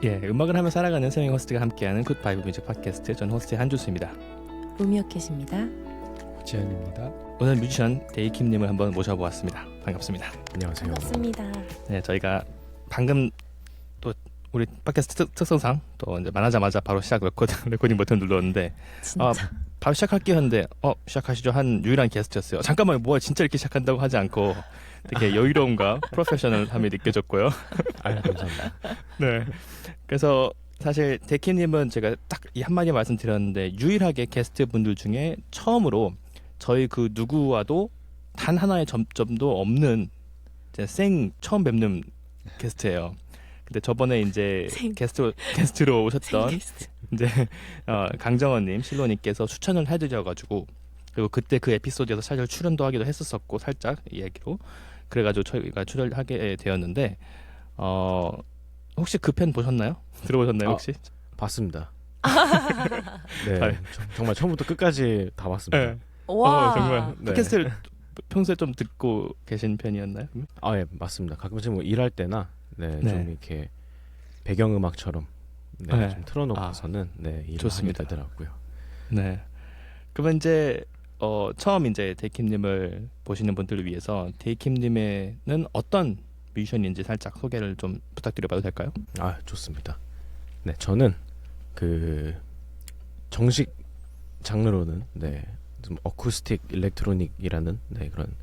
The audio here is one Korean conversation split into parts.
예, 음악을 하며 살아가는 세 명의 호스트가 함께하는 굿바이브 뮤직 팟캐스트. 전 호스트의 한주수입니다. 로미오캣입니다. 지현입니다. 오늘 뮤지션 데이킴님을 한번 모셔보았습니다. 반갑습니다. 안녕하세요. 반갑습니다. 네, 저희가 방금 또 우리 팟캐스트 특성상 또 이제 만나자마자 바로 시작 레코딩 버튼 눌렀는데 진짜 바로 시작할게요 했는데 시작하시죠 한 유일한 게스트였어요. 잠깐만 뭐야 진짜 이렇게 시작한다고 하지 않고 되게 여유로움과 프로페셔널함이 느껴졌고요. 아유, 감사합니다. 네. 그래서 사실 데키님은 제가 딱 이 한마디 말씀드렸는데 유일하게 게스트 분들 중에 처음으로 저희 그 누구와도 단 하나의 점점도 없는 이제 생처음 뵙는 게스트예요. 근데 저번에 이제 게스트로 오셨던 이제 강정원님 실로님께서 추천을 해드려가지고 그리고 그때 그 에피소드에서 사실 출연도 하기도 했었었고 살짝 이야기로 그래가지고 저희가 출연하게 되었는데 혹시 그 편 보셨나요? 들어보셨나요 혹시? 봤습니다. 네, 정말 처음부터 끝까지 다 봤습니다. 네. 와 정말 네. 팟캐스트를 평소에 좀 듣고 계신 편이었나요? 아, 예, 맞습니다. 가끔씩 뭐 일할 때나 네. 좀 이렇게 배경음악처럼 네. 좀 틀어놓고서는 일을 좋습니다. 하게 되더라고요. 네. 그러면 이제 처음 이제 데이킴님을 보시는 분들을 위해서 데이킴님은 어떤 뮤지션인지 살짝 소개를 좀 부탁드려봐도 될까요? 아, 좋습니다. 네, 저는 그 정식 장르로는 좀 어쿠스틱 일렉트로닉이라는 그런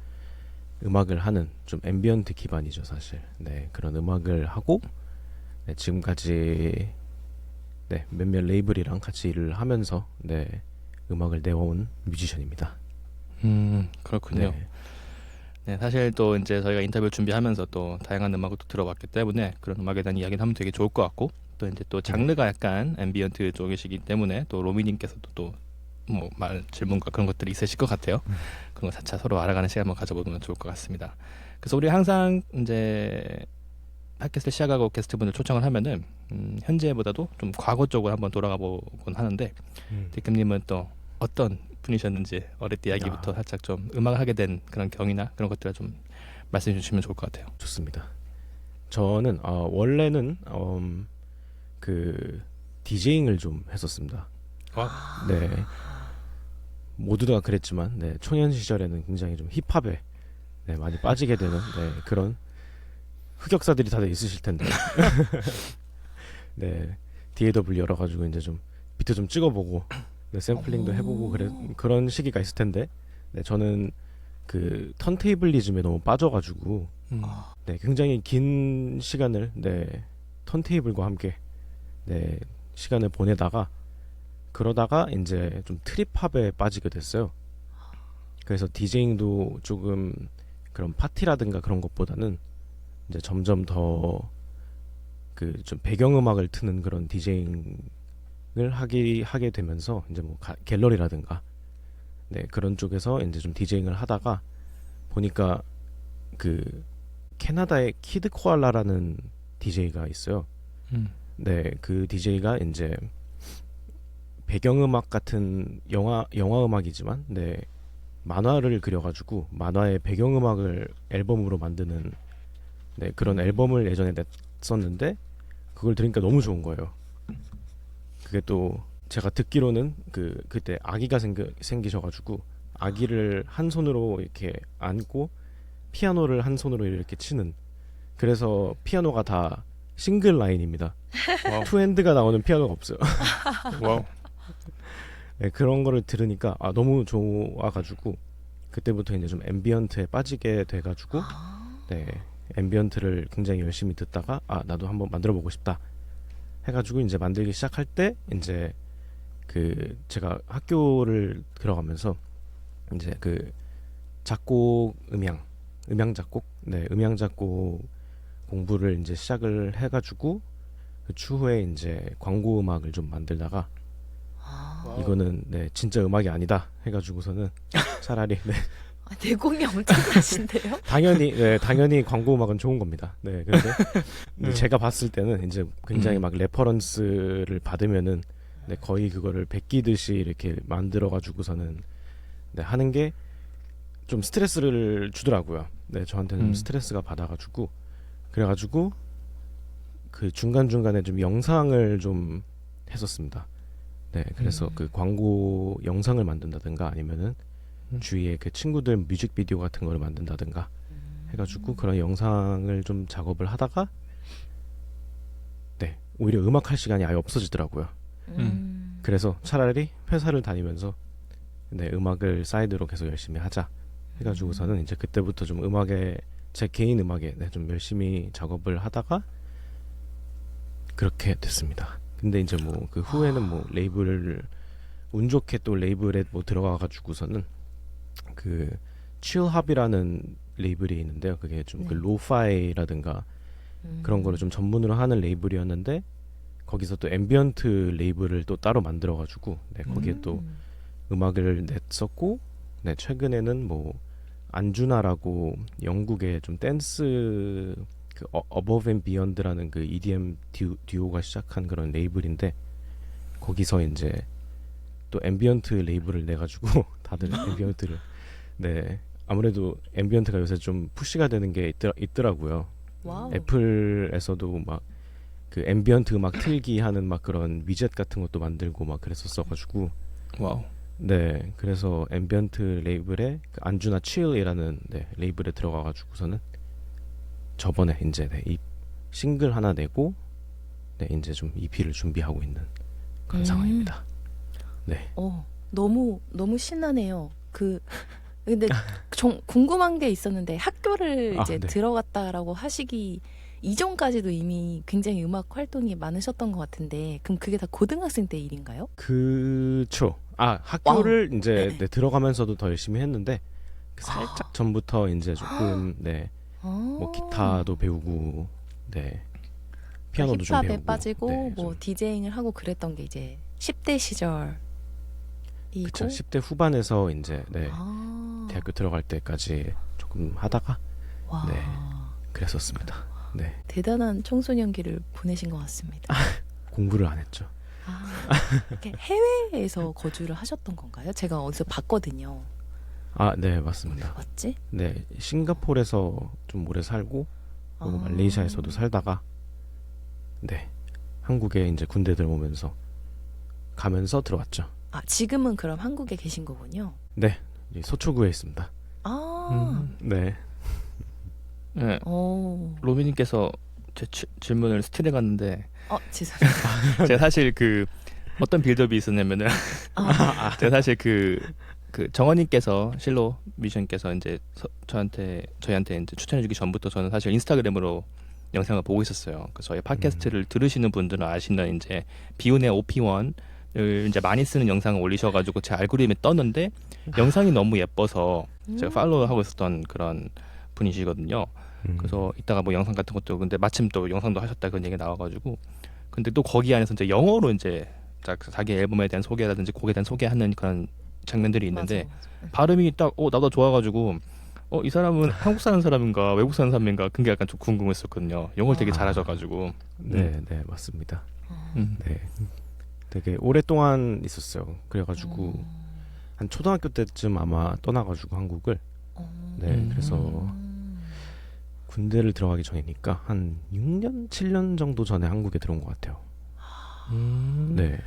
음악을 하는 좀 앰비언트 기반이죠 사실. 그런 음악을 하고 지금까지 몇몇 레이블이랑 같이 일을 하면서 음악을 내어온 뮤지션입니다. 그렇군요. 네, 사실 또 이제 저희가 인터뷰 준비하면서 또 다양한 음악을 또 들어봤기 때문에 그런 음악에 대한 이야기를 하면 되게 좋을 것 같고 또 이제 또 장르가 약간 앰비언트 쪽이시기 때문에 또 로미님께서도 또 뭐 질문과 그런 것들이 있으실 것 같아요. 그런 거 자차 서로 알아가는 시간 한번 가져보면 좋을 것 같습니다. 그래서 우리 항상 이제 팟캐스트 시작하고 게스트분들 초청을 하면은 현재보다도 좀 과거 쪽으로 한번 돌아가 보곤 하는데 데이킴님은 또 어떤 분이셨는지 어릴 때 이야기부터 살짝 좀 음악을 하게 된 그런 경위나 그런 것들을 좀 말씀해 주시면 좋을 것 같아요. 좋습니다. 저는 원래는 그 디제잉을 좀 했었습니다. 네, 모두 다 그랬지만 초년 시절에는 굉장히 좀 힙합에 많이 빠지게 되는 그런 흑역사들이 다들 있으실 텐데 DAW 열어가지고 이제 좀 비트 좀 찍어보고 샘플링도 해보고 그런 시기가 있을 텐데 저는 그 턴테이블리즘에 너무 빠져가지고 굉장히 긴 시간을 턴테이블과 함께 시간을 보내다가 그러다가 이제 좀 트립합에 빠지게 됐어요. 그래서 디제잉도 조금 그런 파티라든가 그런 것보다는 이제 점점 더 그 좀 배경음악을 트는 그런 디제잉을 하게 되면서 이제 뭐 갤러리라든가 그런 쪽에서 이제 좀 디제잉을 하다가 보니까 그 캐나다의 키드 코알라라는 DJ가 있어요. 그 DJ가 이제 배경음악 같은 영화 음악이지만 만화를 그려가지고 만화의 배경음악을 앨범으로 만드는 그런 앨범을 예전에 냈었는데 그걸 들으니까 너무 좋은 거예요. 그게 또 제가 듣기로는 그때 아기가 생기셔가지고 아기를 한 손으로 이렇게 안고 피아노를 한 손으로 이렇게 치는, 그래서 피아노가 다 싱글 라인입니다. 투핸드가 나오는 피아노가 없어요. 와우. 그런 거를 들으니까 너무 좋아가지고 그때부터 이제 좀 앰비언트에 빠지게 돼가지고 앰비언트를 굉장히 열심히 듣다가 나도 한번 만들어보고 싶다 해가지고 이제 만들기 시작할 때 이제 그 제가 학교를 들어가면서 이제 그 작곡 음향 작곡 음향 작곡 공부를 이제 시작을 해가지고 그 추후에 이제 광고 음악을 좀 만들다가 이거는 진짜 음악이 아니다 해가지고서는 차라리 내공이 엄청나신데요? 당연히 광고 음악은 좋은 겁니다. 근데 제가 봤을 때는 이제 굉장히 막 레퍼런스를 받으면은 거의 그거를 베끼듯이 이렇게 만들어가지고서는 하는 게 좀 스트레스를 주더라고요. 저한테는 스트레스가 받아가지고 그래가지고 그 중간중간에 좀 영상을 좀 했었습니다. 네, 그래서 그 광고 영상을 만든다든가 아니면은 주위에 그 친구들 뮤직비디오 같은 거를 만든다든가 해가지고 그런 영상을 좀 작업을 하다가 네, 오히려 음악 할 시간이 아예 없어지더라고요. 그래서 차라리 회사를 다니면서 네, 음악을 사이드로 계속 열심히 하자 해가지고서는 이제 그때부터 좀 음악에 제 개인 음악에 네, 좀 열심히 작업을 하다가 그렇게 됐습니다. 근데 이제 뭐 그 후에는 뭐 레이블을 운 좋게 또 레이블에 뭐 들어가가지고서는 그 칠합이라는 레이블이 있는데요. 그게 좀 그 네. 로파이라든가 그런 거를 좀 전문으로 하는 레이블이었는데 거기서 또 앰비언트 레이블을 또 따로 만들어가지고 네, 거기에 또 음악을 냈었고 네, 최근에는 뭐 안주나라고 영국의 좀 댄스 그 어버브 앤 비욘드라는 그 EDM 듀오가 시작한 그런 레이블인데 거기서 이제 또 앰비언트 레이블을 내가지고 다들 앰비언트를 네 아무래도 앰비언트가 요새 좀 푸시가 되는 게 있더라고요. 와우. 애플에서도 막 그 앰비언트 음악 틀기 하는 막 그런 위젯 같은 것도 만들고 막 그랬었어가지고 와우. 네 그래서 앰비언트 레이블에 그 안주나 칠이라는 네, 레이블에 들어가가지고서는 저번에 이제 네, 이 싱글 하나 내고 네 이제 좀 EP를 준비하고 있는 그런 상황입니다. 네. 너무 신나네요. 근데 궁금한 게 있었는데 학교를 이제 네. 들어갔다라고 하시기 이전까지도 이미 굉장히 음악 활동이 많으셨던 것 같은데 그럼 그게 다 고등학생 때 일인가요? 그쵸. 학교를 이제 네, 들어가면서도 더 열심히 했는데 그 살짝 전부터 이제 조금 네 뭐 기타도 배우고 네 피아노도 좀 힙합에 배우고 빠지고 네, 뭐 좀 디제잉을 하고 그랬던 게 이제 10대 시절이고 그쵸 10대 후반에서 이제 네 대학교 들어갈 때까지 조금 하다가 와. 네. 그랬었습니다. 네 대단한 청소년기를 보내신 것 같습니다. 공부를 안 했죠. 이렇게 해외에서 거주를 하셨던 건가요? 제가 어디서 봤거든요. 네 맞습니다. 맞지? 네 싱가포르에서 좀 오래 살고 그리고 말레이시아에서도 살다가 네 한국에 이제 군대 들어오면서 가면서 들어왔죠. 지금은 그럼 한국에 계신 거군요. 네 이제 서초구에 있습니다. 네. 네. 오. 로비님께서 제 질문을 스틸해 갔는데 죄송합니다. 제가 사실 그 어떤 빌드업이 있었냐면은 제가 사실 그 정원님께서 실로 뮤지션께서 이제 저희한테 이제 추천해주기 전부터 저는 사실 인스타그램으로 영상을 보고 있었어요. 그래서 저희 팟캐스트를 들으시는 분들은 아시는 이제 비운의 OP1을 이제 많이 쓰는 영상을 올리셔가지고 제 알고리즘에 떴는데 영상이 너무 예뻐서 제가 팔로우하고 있었던 그런 분이시거든요. 그래서 이따가 뭐 영상 같은 것도 근데 마침 또 영상도 하셨다 그런 얘기가 나와가지고 근데 또 거기 안에서 이제 영어로 이제 자기 앨범에 대한 소개라든지 곡에 대한 소개하는 그런 장면들이 있는데 맞아. 발음이 딱 나도 좋아가지고 이 사람은 한국 사는 사람인가 외국 사는 사람인가 그게 약간 좀 궁금했었거든요. 영어를 되게 잘하셔가지고 네 맞습니다. 네 되게 오랫동안 있었어요. 그래가지고 한 초등학교 때쯤 아마 떠나가지고 한국을 네 그래서 군대를 들어가기 전이니까 한 6년 7년 정도 전에 한국에 들어온 것 같아요. 네.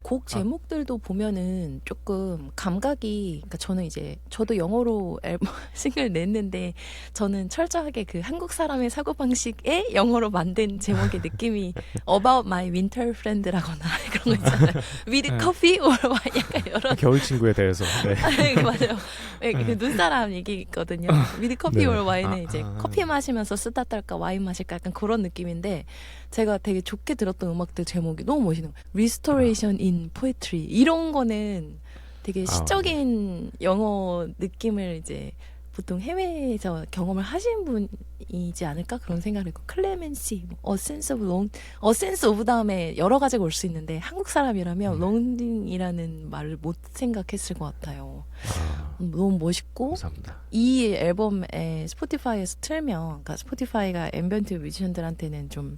곡 제목들도 보면은 조금 감각이 그러니까 저도 영어로 앨범 싱글 냈는데 저는 철저하게 그 한국 사람의 사고방식에 영어로 만든 제목의 느낌이 About My Winter Friend라거나 그런 거 있잖아요. With coffee or wine 약간 이런 겨울 친구에 대해서 네. 맞아요. 그 눈사람 얘기 있거든요. With coffee 네. or wine은 이제 커피 마시면서 쓰다 딸까 와인 마실까 약간 그런 느낌인데 제가 되게 좋게 들었던 음악들 제목이 너무 멋있는 거예요. Restoration in Poetry 이런 거는 되게 시적인 영어 느낌을 이제 보통 해외에서 경험을 하신 분이지 않을까 그런 생각을 했고 클레멘시, A sense of 다음에 여러 가지가 올 수 있는데 한국 사람이라면 longing이라는 말을 못 생각했을 것 같아요. 너무 멋있고 감사합니다. 이 앨범에 스포티파이에서 틀면 그러니까 스포티파이가 앰비언트 뮤지션들한테는 좀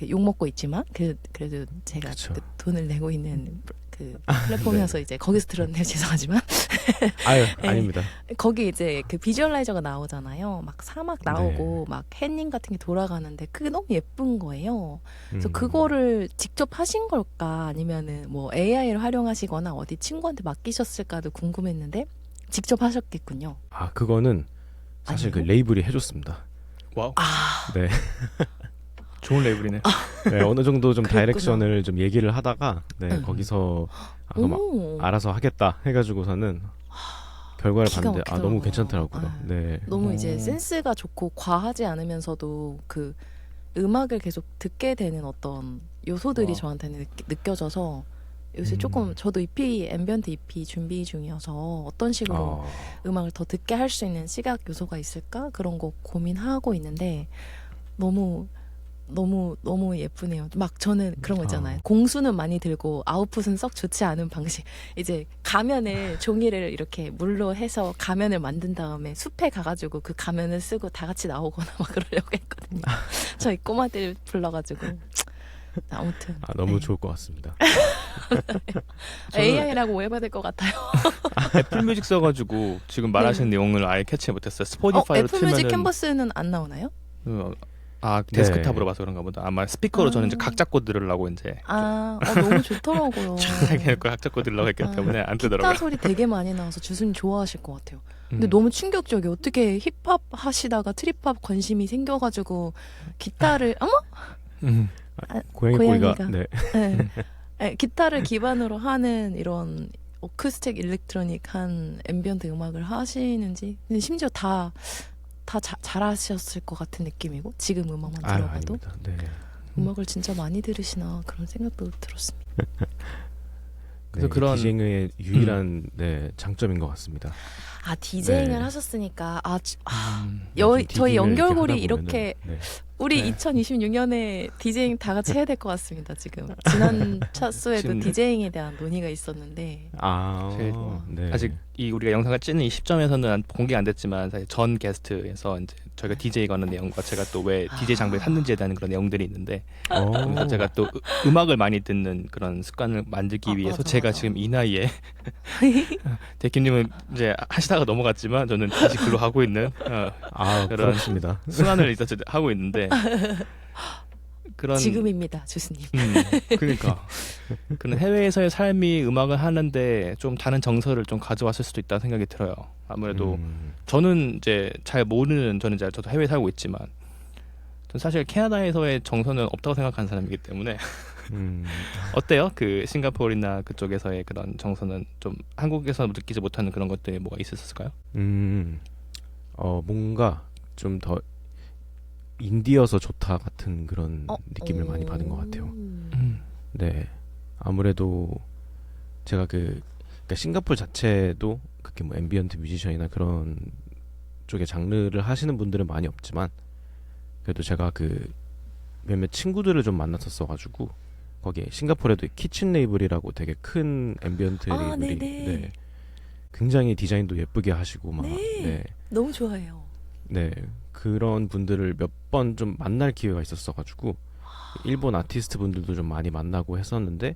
욕먹고 있지만 그래도 제가 그쵸. 돈을 내고 있는 그 플랫폼이어서 이제 거기서 들었네요. 죄송하지만 아유, 네. 아닙니다. 거기 이제 그 비주얼라이저가 나오잖아요. 막 사막 나오고 막 햇님 같은 게 돌아가는데 그게 너무 예쁜 거예요. 그래서 그거를 직접 하신 걸까 아니면은 뭐 AI를 활용하시거나 어디 친구한테 맡기셨을까도 궁금했는데 직접 하셨겠군요. 아, 그거는 사실 그 아니에요? 레이블이 해줬습니다. 와우. 네. 좋은 레이블이네. 네, 어느 정도 좀 그랬구나. 다이렉션을 좀 얘기를 하다가 네, 거기서 막 오, 알아서 하겠다 해가지고서는 결과를 기가 봤는데 아, 너무 막히더라고요. 괜찮더라고요. 아. 네. 너무 이제 오. 센스가 좋고 과하지 않으면서도 그 음악을 계속 듣게 되는 어떤 요소들이 와. 저한테는 느껴져서 요새 조금 저도 EP 앰비언트 EP 준비 중이어서 어떤 식으로 어, 음악을 더 듣게 할 수 있는 시각 요소가 있을까 그런 거 고민하고 있는데 너무 예쁘네요. 막 저는 그런 거 있잖아요. 공수는 많이 들고 아웃풋은 썩 좋지 않은 방식. 이제 가면을 종이를 이렇게 물로 해서 가면을 만든 다음에 숲에 가가지고 그 가면을 쓰고 다 같이 나오거나 막 그러려고 했거든요. 저희 꼬마들 불러가지고 아무튼 아, 너무 네. 좋을 것 같습니다. AI라고 오해받을 것 같아요. 애플 뮤직 써가지고 지금 말하신 내용을 아예 캐치 못했어요. 어, 스포티파이로 애플 뮤직 틀면은 캔버스는 안 나오나요? 데스크탑으로 봐서 그런가 보다. 아마 스피커로 저는 이제 아. 각 잡고 들으려고 이제 너무 좋더라고요. 쫙 각 잡고 들으려고 했기 때문에 안 기타 뜨더라고요. 소리 되게 많이 나와서 주수님 좋아하실 것 같아요. 근데 음. 너무 충격적이에요. 어떻게 힙합 하시다가 트립합 관심이 생겨가지고 기타를 어머? 고양이 고양이가. 꼬리가 네. 네. 네, 기타를 기반으로 하는 이런 어쿠스틱 일렉트로닉한 앰비언트 음악을 하시는지 근데 심지어 다 잘하셨을 것 같은 느낌이고 지금 음악만 아유, 들어봐도 아닙니다. 네. 음악을 진짜 많이 들으시나 그런 생각도 들었습니다. 그래서 네, 그런- 디제잉의 유일한 네, 장점인 것 같습니다. 디제잉을 네. 하셨으니까 음. 요즘 저희 디깅을 이렇게 연결고리 하다 보면은, 이렇게 네. 우리 네. 2026년에 디제잉 다 같이 해야 될 것 같습니다. 지금 지난 차수에도 지금- 디제잉에 대한 논의가 있었는데 제일 네. 아직 이 우리가 영상을 찍는 이 시점에서는 공개 안 됐지만 사실 전 게스트에서 이제 저희가 DJ 거는 내용과 제가 또 왜 DJ 장비를 샀는지에 대한 그런 내용들이 있는데 그래서 제가 또 음악을 많이 듣는 그런 습관을 만들기 위해서 맞아, 제가 맞아. 지금 이 나이에 대표님은 이제 하시다가 넘어갔지만 저는 다시 글로 하고 있는 그런- 그렇습니다. 순환을 이제 하고 있는데 그런 지금입니다, 주스님. 그러니까 그런 해외에서의 삶이 음악을 하는데 좀 다른 정서를 좀 가져왔을 수도 있다는 생각이 들어요. 아무래도 저는 이제 잘 모르는 저는 이제 저도 해외에 살고 있지만 전 사실 캐나다에서의 정서는 없다고 생각하는 사람이기 때문에 어때요? 그 싱가포르나 그쪽에서의 그런 정서는 좀 한국에서 느끼지 못하는 그런 것들이 뭐가 있었을까요? 뭔가 좀 더 인디여서 좋다 같은 그런 느낌을 많이 받은 것 같아요. 네, 아무래도 제가 그러니까 싱가포르 자체도 그렇게 뭐 앰비언트 뮤지션이나 그런 쪽의 장르를 하시는 분들은 많이 없지만 그래도 제가 그 몇몇 친구들을 좀 만났었어가지고 거기에 싱가포르에도 키친 레이블이라고 되게 큰 앰비언트 레이블이 네네. 네, 굉장히 디자인도 예쁘게 하시고 막 네, 너무 좋아해요. 네 그런 분들을 몇 번 좀 만날 기회가 있었어가지고 일본 아티스트 분들도 좀 많이 만나고 했었는데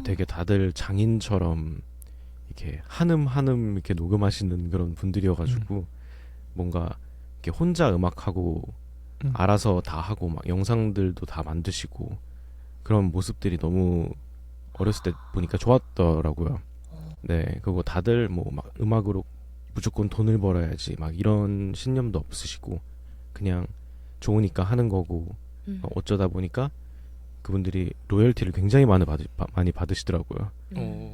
되게 다들 장인처럼 이렇게 한음 이렇게 녹음하시는 그런 분들이어가지고 뭔가 이렇게 혼자 음악하고 알아서 다 하고 막 영상들도 다 만드시고 그런 모습들이 너무 어렸을 때 보니까 좋았더라고요. 네, 그리고 다들 뭐 막 음악으로 무조건 돈을 벌어야지 막 이런 신념도 없으시고 그냥 좋으니까 하는 거고 어쩌다 보니까 그분들이 로열티를 굉장히 많이 받으시더라고요.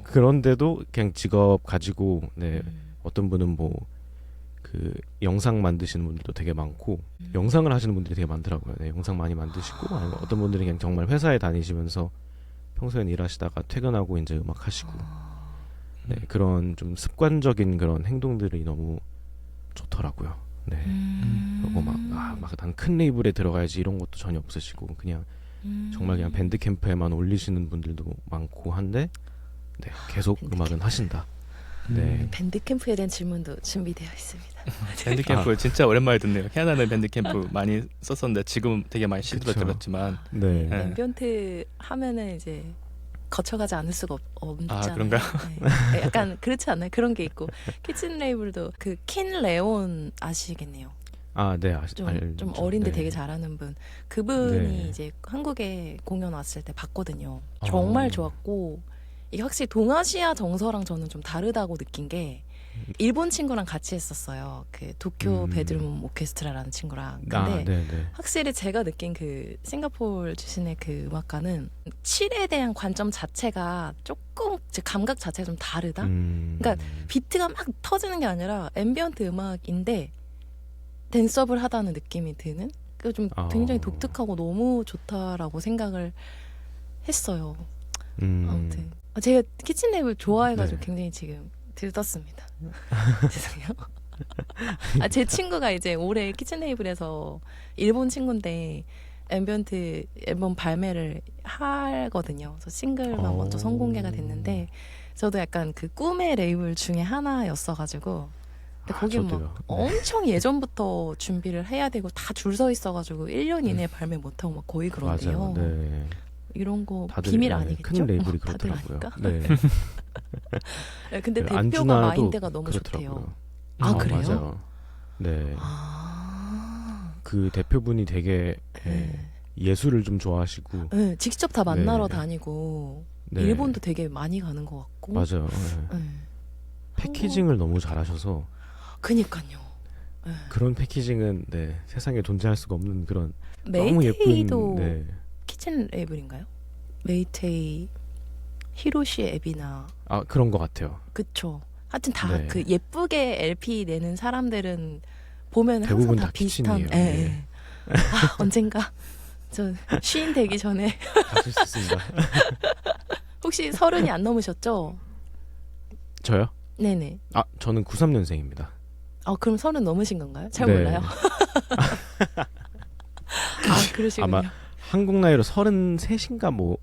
그런데도 그냥 직업 가지고 네 어떤 분은 뭐 그 영상 만드시는 분들도 되게 많고 영상을 하시는 분들이 되게 많더라고요. 네, 영상 많이 만드시고 아니면 어떤 분들은 그냥 정말 회사에 다니시면서 평소엔 일하시다가 퇴근하고 이제 음악 하시고 네, 그런 좀 습관적인 그런 행동들이 너무 좋더라고요. 네. 그리고 막 난 큰 레이블에 들어가야지 이런 것도 전혀 없으시고 그냥 정말 그냥 밴드 캠프에만 올리시는 분들도 많고 한데 네, 계속 음악은 하신다. 네. 밴드 캠프에 대한 질문도 준비되어 있습니다. 밴드 캠프 진짜 오랜만에 듣네요. 캐나다는 밴드 캠프 많이 썼었는데 지금 되게 많이 시들어 그쵸. 들었지만 네. 네. 앰비언트 하면은 이제 거쳐가지 않을 수가 없잖아요. 그런가요? 네. 약간 그렇지 않나요? 그런 게 있고 키친 레이블도 그 킨 레온 아시겠네요. 네, 좀 알죠. 어린데 네. 되게 잘하는 분. 그분이 네. 이제 한국에 공연 왔을 때 봤거든요. 정말 좋았고 이게 확실히 동아시아 정서랑 저는 좀 다르다고 느낀 게 일본 친구랑 같이 했었어요. 그 도쿄 베드룸 오케스트라라는 친구랑. 근데 네네. 확실히 제가 느낀 그 싱가포르 출신의 그 음악가는 칠에 대한 관점 자체가 조금 제 감각 자체가 좀 다르다. 그러니까 비트가 막 터지는 게 아니라 앰비언트 음악인데 댄서블 하다는 느낌이 드는 그 좀 굉장히 독특하고 너무 좋다라고 생각을 했어요. 아무튼 제가 키친레이블 좋아해가지고 네. 굉장히 지금 들떴습니다. 죄송해요. 제 친구가 이제 올해 키친레이블에서 일본 친구인데 앰비언트 앨범 발매를 하거든요. 그래서 싱글만 먼저 선공개가 됐는데 저도 약간 그 꿈의 레이블 중에 하나였어가지고 근데 거기 막 저도요. 네. 엄청 예전부터 준비를 해야 되고 다 줄 서 있어가지고 1년 이내에 발매 못하고 막 거의 그런데요. 맞아요. 네. 이런 거 다들 비밀 네, 아니겠죠? 큰 레이블이 다들 그렇더라고요. 아니까? 네. 네, 근데 네, 대표가 안주나도 마인드가 너무 그렇더라고요. 좋대요. 아, 그래요? 맞아요. 네. 아, 그 대표분이 되게 네. 예술을 좀 좋아하시고 네, 직접 다 만나러 네. 다니고 네. 일본도 되게 많이 가는 것 같고. 맞아요. 네. 네. 패키징을 너무 잘하셔서 그니까요. 네. 그런 패키징은 네, 세상에 존재할 수가 없는 그런 너무 메이테이도 예쁜 네. 키친 레이블인가요? 메이테이, 히로시 에비나 그런 것 같아요. 그쵸. 하여튼 다 네. 그 예쁘게 LP 내는 사람들은 보면 항상 대부분 다 다 비슷한. 키친이에요. 예, 네. 예. 언젠가 저 쉰 되기 전에 가실 수 있습니다. 혹시 30이 안 넘으셨죠? 저요? 네네. 저는 93년생입니다. 그럼 30 넘으신 건가요? 잘 네. 몰라요. 그러시군요. 아마 한국 나이로 33인가 뭐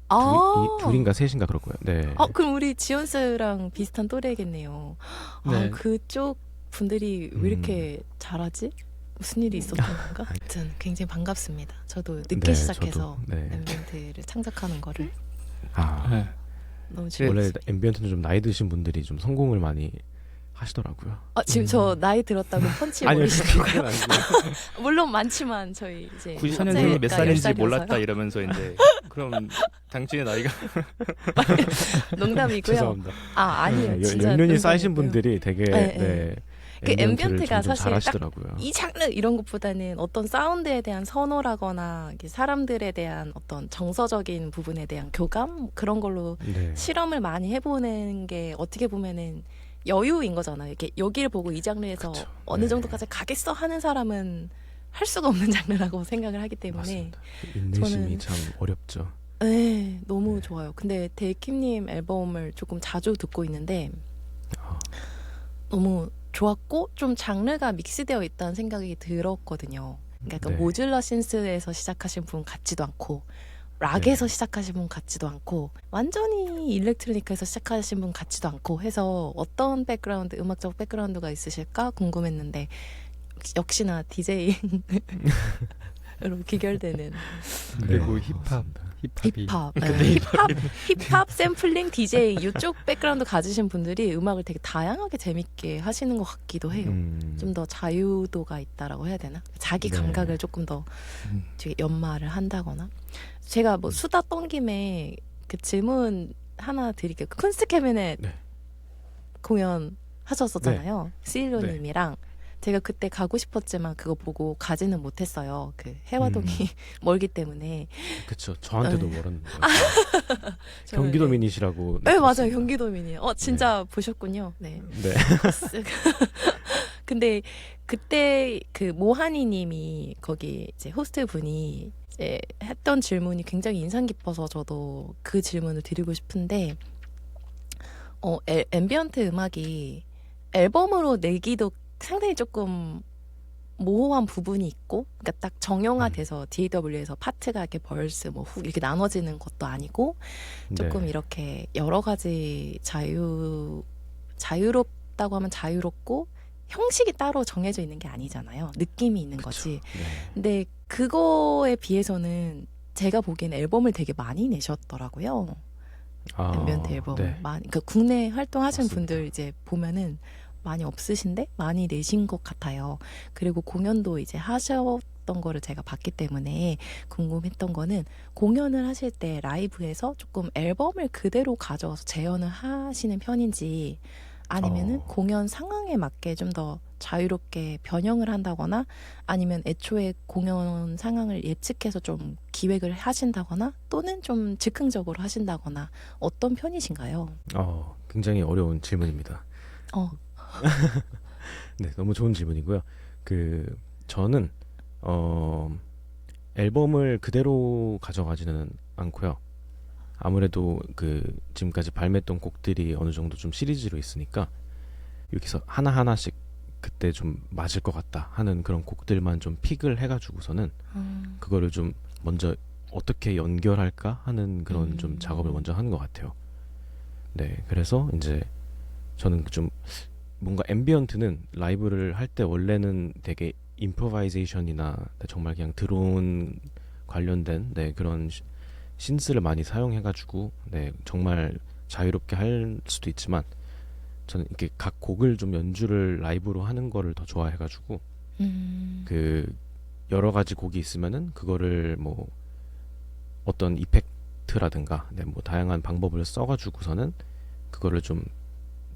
둘인가 셋인가 그럴 거예요. 네. 그럼 우리 지원스랑 비슷한 또래겠네요. 네. 그쪽 분들이 왜 이렇게 잘하지? 무슨 일이 있었던 건가? 하여튼 굉장히 반갑습니다. 저도 늦게 네, 시작해서 저도, 네. 앰비언트를 창작하는 거를 네. 너무 원래 즐거웠어요. 앰비언트는 좀 나이 드신 분들이 좀 성공을 많이 하시더라고요. 지금 저 나이 들었다고 펀치 아니요, 버리시는 거예요? 그건 아니고요. 물론 많지만 저희 이제 94년생이 몇 첫째가 살인지 10살이라서요. 몰랐다 이러면서 이제 그럼 당신의 나이가 농담이고요. 죄송합니다. 아니에요. 네, 진짜 연륜이 쌓이신 농담이고요. 분들이 되게 네. 그 앰비언트를 앰비언트가 점점 사실 잘하시더라고요. 이 장르 이런 것보다는 어떤 사운드에 대한 선호라거나 이렇게 사람들에 대한 어떤 정서적인 부분에 대한 교감 그런 걸로 네. 실험을 많이 해보는 게 어떻게 보면은 여유인 거잖아요. 이렇게 여기를 보고 이 장르에서 그쵸. 어느 네. 정도까지 가겠어 하는 사람은 할 수가 없는 장르라고 생각을 하기 때문에 맞습니다. 인내심이 저는- 참 어렵죠. 네, 너무 네. 좋아요. 근데 데이킴님 앨범을 조금 자주 듣고 있는데 아, 너무 좋았고 좀 장르가 믹스되어 있다는 생각이 들었거든요. 그러니까 네. 모듈러 신스에서 시작하신 분 같지도 않고 락에서 시작하신 분 같지도 않고 완전히 일렉트로니카에서 시작하신 분 같지도 않고 해서 어떤 백그라운드 음악적 백그라운드가 있으실까 궁금했는데 역시나 DJ로 귀결되는 그리고 네, 힙합 맞습니다. 힙합이 힙합, 근데 힙합 샘플링 DJ 이쪽 백그라운드 가지신 분들이 음악을 되게 다양하게 재밌게 하시는 것 같기도 해요. 좀 더 자유도가 있다라고 해야 되나? 자기 네. 감각을 조금 더 음. 되게 연마를 한다거나. 제가 뭐 수다 떤 김에 그 질문 하나 드릴게요. 그 쿤스트 캐비넷 네. 공연 하셨었잖아요. 시일로님이랑. 제가 그때 가고 싶었지만 그거 보고 가지는 못했어요. 그 해화동이 멀기 때문에. 그렇죠. 저한테도 네. 모르는 저는, 경기도 네. 미닛이라고. 네, 맞아요. 경기도민이에요. 진짜 보셨군요. 네. 네. 근데 그때 그 모하니 님이 거기 이제 호스트 분이 이제 했던 질문이 굉장히 인상 깊어서 저도 그 질문을 드리고 싶은데 앰비언트 음악이 앨범으로 내기도 상당히 조금 모호한 부분이 있고, 그러니까 딱 정형화돼서 DAW에서 파트가 이렇게 벌스, 뭐 훅 이렇게 나눠지는 것도 아니고, 조금 네. 이렇게 여러 가지 자유롭다고 하면 자유롭고 형식이 따로 정해져 있는 게 아니잖아요. 느낌이 있는 그쵸. 거지. 네. 근데 그거에 비해서는 제가 보기엔 앨범을 되게 많이 내셨더라고요. 앰비언트 앨범 네. 많이 그러니까 국내 활동하시는 맞습니다. 분들 이제 보면은 많이 없으신데 많이 내신 것 같아요. 그리고 공연도 이제 하셨던 거를 제가 봤기 때문에 궁금했던 거는 공연을 하실 때 라이브에서 조금 앨범을 그대로 가져와서 재현을 하시는 편인지 아니면은 공연 상황에 맞게 좀 더 자유롭게 변형을 한다거나 아니면 애초에 공연 상황을 예측해서 좀 기획을 하신다거나 또는 좀 즉흥적으로 하신다거나 어떤 편이신가요? 굉장히 어려운 질문입니다. 어, 네, 너무 좋은 질문이고요. 저는 앨범을 그대로 가져가지는 않고요. 아무래도 지금까지 발매했던 곡들이 어느 정도 좀 시리즈로 있으니까 여기서 하나하나씩 그때 좀 맞을 것 같다 하는 그런 곡들만 좀 픽을 해가지고서는 그거를 좀 먼저 어떻게 연결할까 하는 그런 좀 작업을 먼저 하는 것 같아요. 네, 그래서 이제 저는 좀 뭔가 앰비언트는 라이브를 할 때 원래는 되게 임프로바이제이션이나 정말 그냥 드론 관련된 그런 신스를 많이 사용해가지고 정말 자유롭게 할 수도 있지만 저는 이렇게 각 곡을 좀 연주를 라이브로 하는 거를 더 좋아해가지고 여러 가지 곡이 있으면은 그거를 뭐 어떤 이펙트라든가 뭐 다양한 방법을 써가지고서는 그거를 좀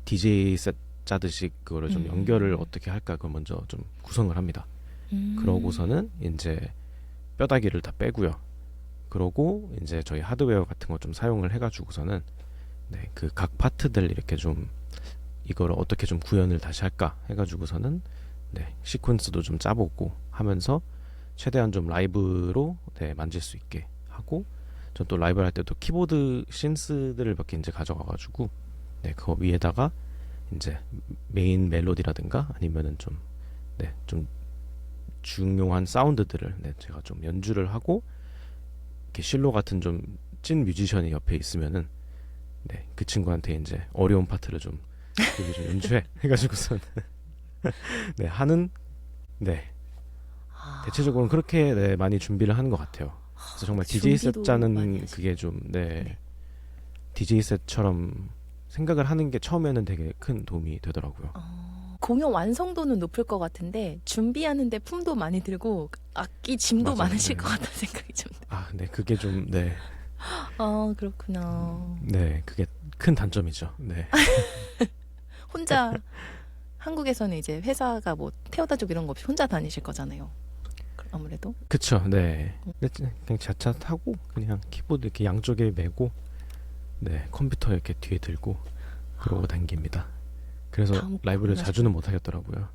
DJ 셋 짜듯이 그거를 좀 연결을 어떻게 할까 그걸 먼저 좀 구성을 합니다. 그러고서는 이제 뼈다귀를 다 빼고요. 그러고 이제 저희 하드웨어 같은 거 좀 사용을 해가지고서는 그 각 파트들 이렇게 좀 이거를 어떻게 좀 구현을 다시 할까 해가지고서는 시퀀스도 좀 짜보고 하면서 최대한 좀 라이브로 만질 수 있게 하고 전 또 라이브 할 때도 키보드 신스들을 몇 개 이제 가져가가지고 그거 위에다가 이제 메인 멜로디라든가 아니면은 좀 중요한 사운드들을 제가 좀 연주를 하고 이렇게 실로 같은 좀 찐 뮤지션이 옆에 있으면은 그 친구한테 이제 어려운 파트를 좀 여기 좀 연주해 해가지고선 하는 대체적으로는 그렇게 많이 준비를 하는 것 같아요. 그래서 정말 DJ 셋 준비도 짜는 많이 그게 좀 DJ 셋처럼 생각을 하는 게 처음에는 되게 큰 도움이 되더라고요. 공연 완성도는 높을 것 같은데 준비하는데 품도 많이 들고 악기 짐도 맞아요. 많으실 것 같다는 생각이 좀 그게 좀 아, 그렇구나. 그게 큰 단점이죠. 혼자 한국에서는 이제 회사가 뭐 태워다주고 이런 거 없이 혼자 다니실 거잖아요. 아무래도. 그쵸. 근데 그냥 자차 타고 그냥 키보드 이렇게 양쪽에 메고 컴퓨터 이렇게 뒤에 들고 그러고 다닙니다. 그래서 다음 라이브를 공연하실 자주는 못 하겠더라고요.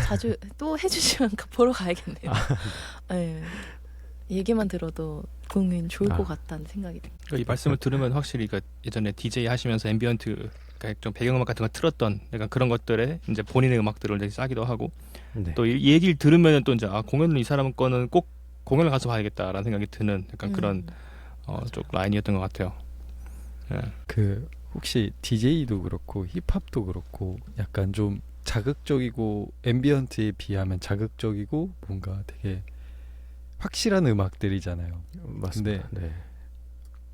자주 또 해주시면 보러 가야겠네요. 네. 얘기만 들어도 공연 좋을 것 같다는 생각이 듭니다. 이 말씀을 들으면 확실히 예전에 DJ 하시면서 앰비언트 좀 배경음악 같은 거 틀었던 약간 그런 것들에 이제 본인의 음악들을 되게 싸기도 하고 또 이 얘기를 들으면 또 이제 공연을 이 사람 거는 꼭 공연을 가서 봐야겠다라는 생각이 드는 약간 그런 쪽 라인이었던 것 같아요. 혹시 DJ도 그렇고 힙합도 그렇고 약간 좀 자극적이고 앰비언트에 비하면 자극적이고 뭔가 되게 확실한 음악들이잖아요. 맞습니다.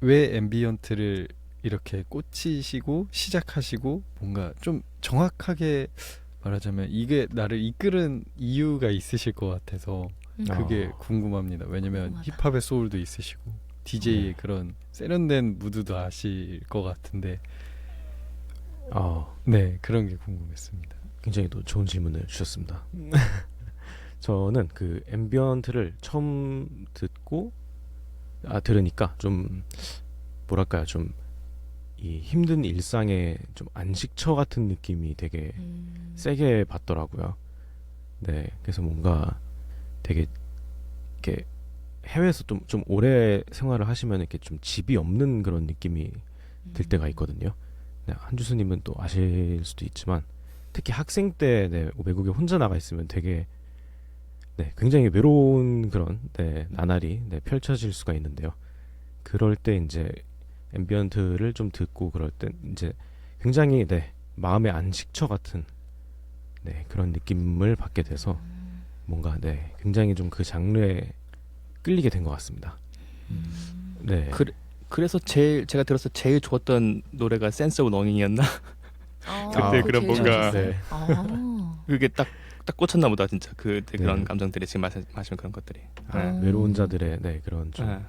왜 앰비언트를 이렇게 꽂히시고 시작하시고 뭔가 좀 정확하게 말하자면 이게 나를 이끄는 이유가 있으실 것 같아서 그게 궁금합니다. 왜냐면 궁금하다. 힙합의 소울도 있으시고 DJ의 그런 세련된 무드도 아실 것 같은데 그런 게 궁금했습니다. 굉장히 또 좋은 질문을 주셨습니다. 저는 그 앰비언트를 처음 들으니까 좀 뭐랄까요, 좀 이 힘든 일상의 좀 안식처 같은 느낌이 되게 세게 받더라고요. 그래서 뭔가 되게 이렇게 해외에서 좀 오래 생활을 하시면 이렇게 좀 집이 없는 그런 느낌이 들 때가 있거든요. 한주수님은 또 아실 수도 있지만 특히 학생 때 외국에 혼자 나가 있으면 되게 굉장히 외로운 그런 나날이 펼쳐질 수가 있는데요. 그럴 때 이제 앰비언트를 좀 듣고 그럴 때 이제 굉장히 마음의 안식처 같은 그런 느낌을 받게 돼서 뭔가 굉장히 좀 그 장르에 끌리게 된 것 같습니다. 그래서 제가 들었을 때 제일 좋았던 노래가 센스 오브 러닝이었나? 그때 그런 제일 뭔가 좋았어요. 네. 그게 딱 꽂혔나 보다 진짜 그때 네. 그런 감정들이 지금 마시는 그런 것들이. 네. 외로운 자들의 네 그런 좀 네.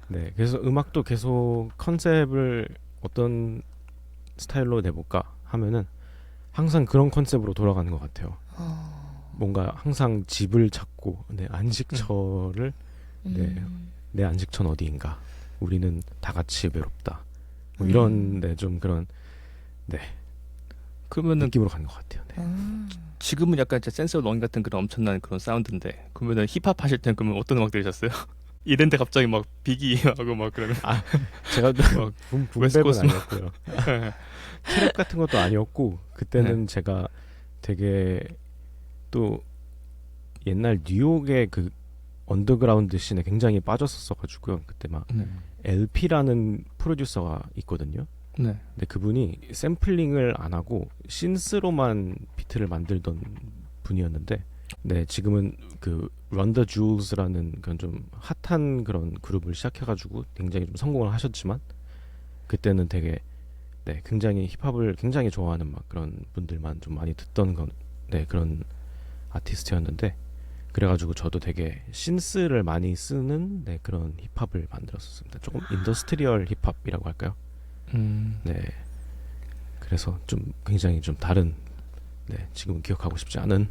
네, 그래서 음악도 계속 컨셉을 어떤 스타일로 내볼까 하면은 항상 그런 컨셉으로 돌아가는 것 같아요. 뭔가 항상 집을 찾고 내 안식처를 내 안식처는 어디인가? 우리는 다 같이 외롭다. 뭐 이런 네, 좀 그런 네 그러면은 느낌으로 가는 것 같아요. 네. 지금은 약간 진짜 센스 오브 러닝 같은 그런 엄청난 그런 사운드인데 그러면은 힙합 하실 때는 그러면 어떤 음악 들으셨어요? 이랬는데 갑자기 막 비기 하고 막 그러면 제가 막 붐백은 웨스트코스트 아니었고요. 트랩 같은 것도 아니었고 그때는 제가 되게 또 옛날 뉴욕의 그 언더그라운드 씬에 굉장히 빠졌었어가지고요. 그때 막 네. LP라는 프로듀서가 있거든요. 네. 근데 그분이 샘플링을 안 하고 신스로만 비트를 만들던 분이었는데, 네 지금은 그 런더 줄스라는 그런 좀 핫한 그런 그룹을 시작해가지고 굉장히 좀 성공을 하셨지만 그때는 되게 네 굉장히 힙합을 굉장히 좋아하는 막 그런 분들만 좀 많이 듣던 네 그런 아티스트였는데 그래가지고 저도 되게 신스를 많이 쓰는 네 그런 힙합을 만들었었습니다. 조금 인더스트리얼 힙합이라고 할까요? 네. 그래서 좀 굉장히 좀 다른 네 지금은 기억하고 싶지 않은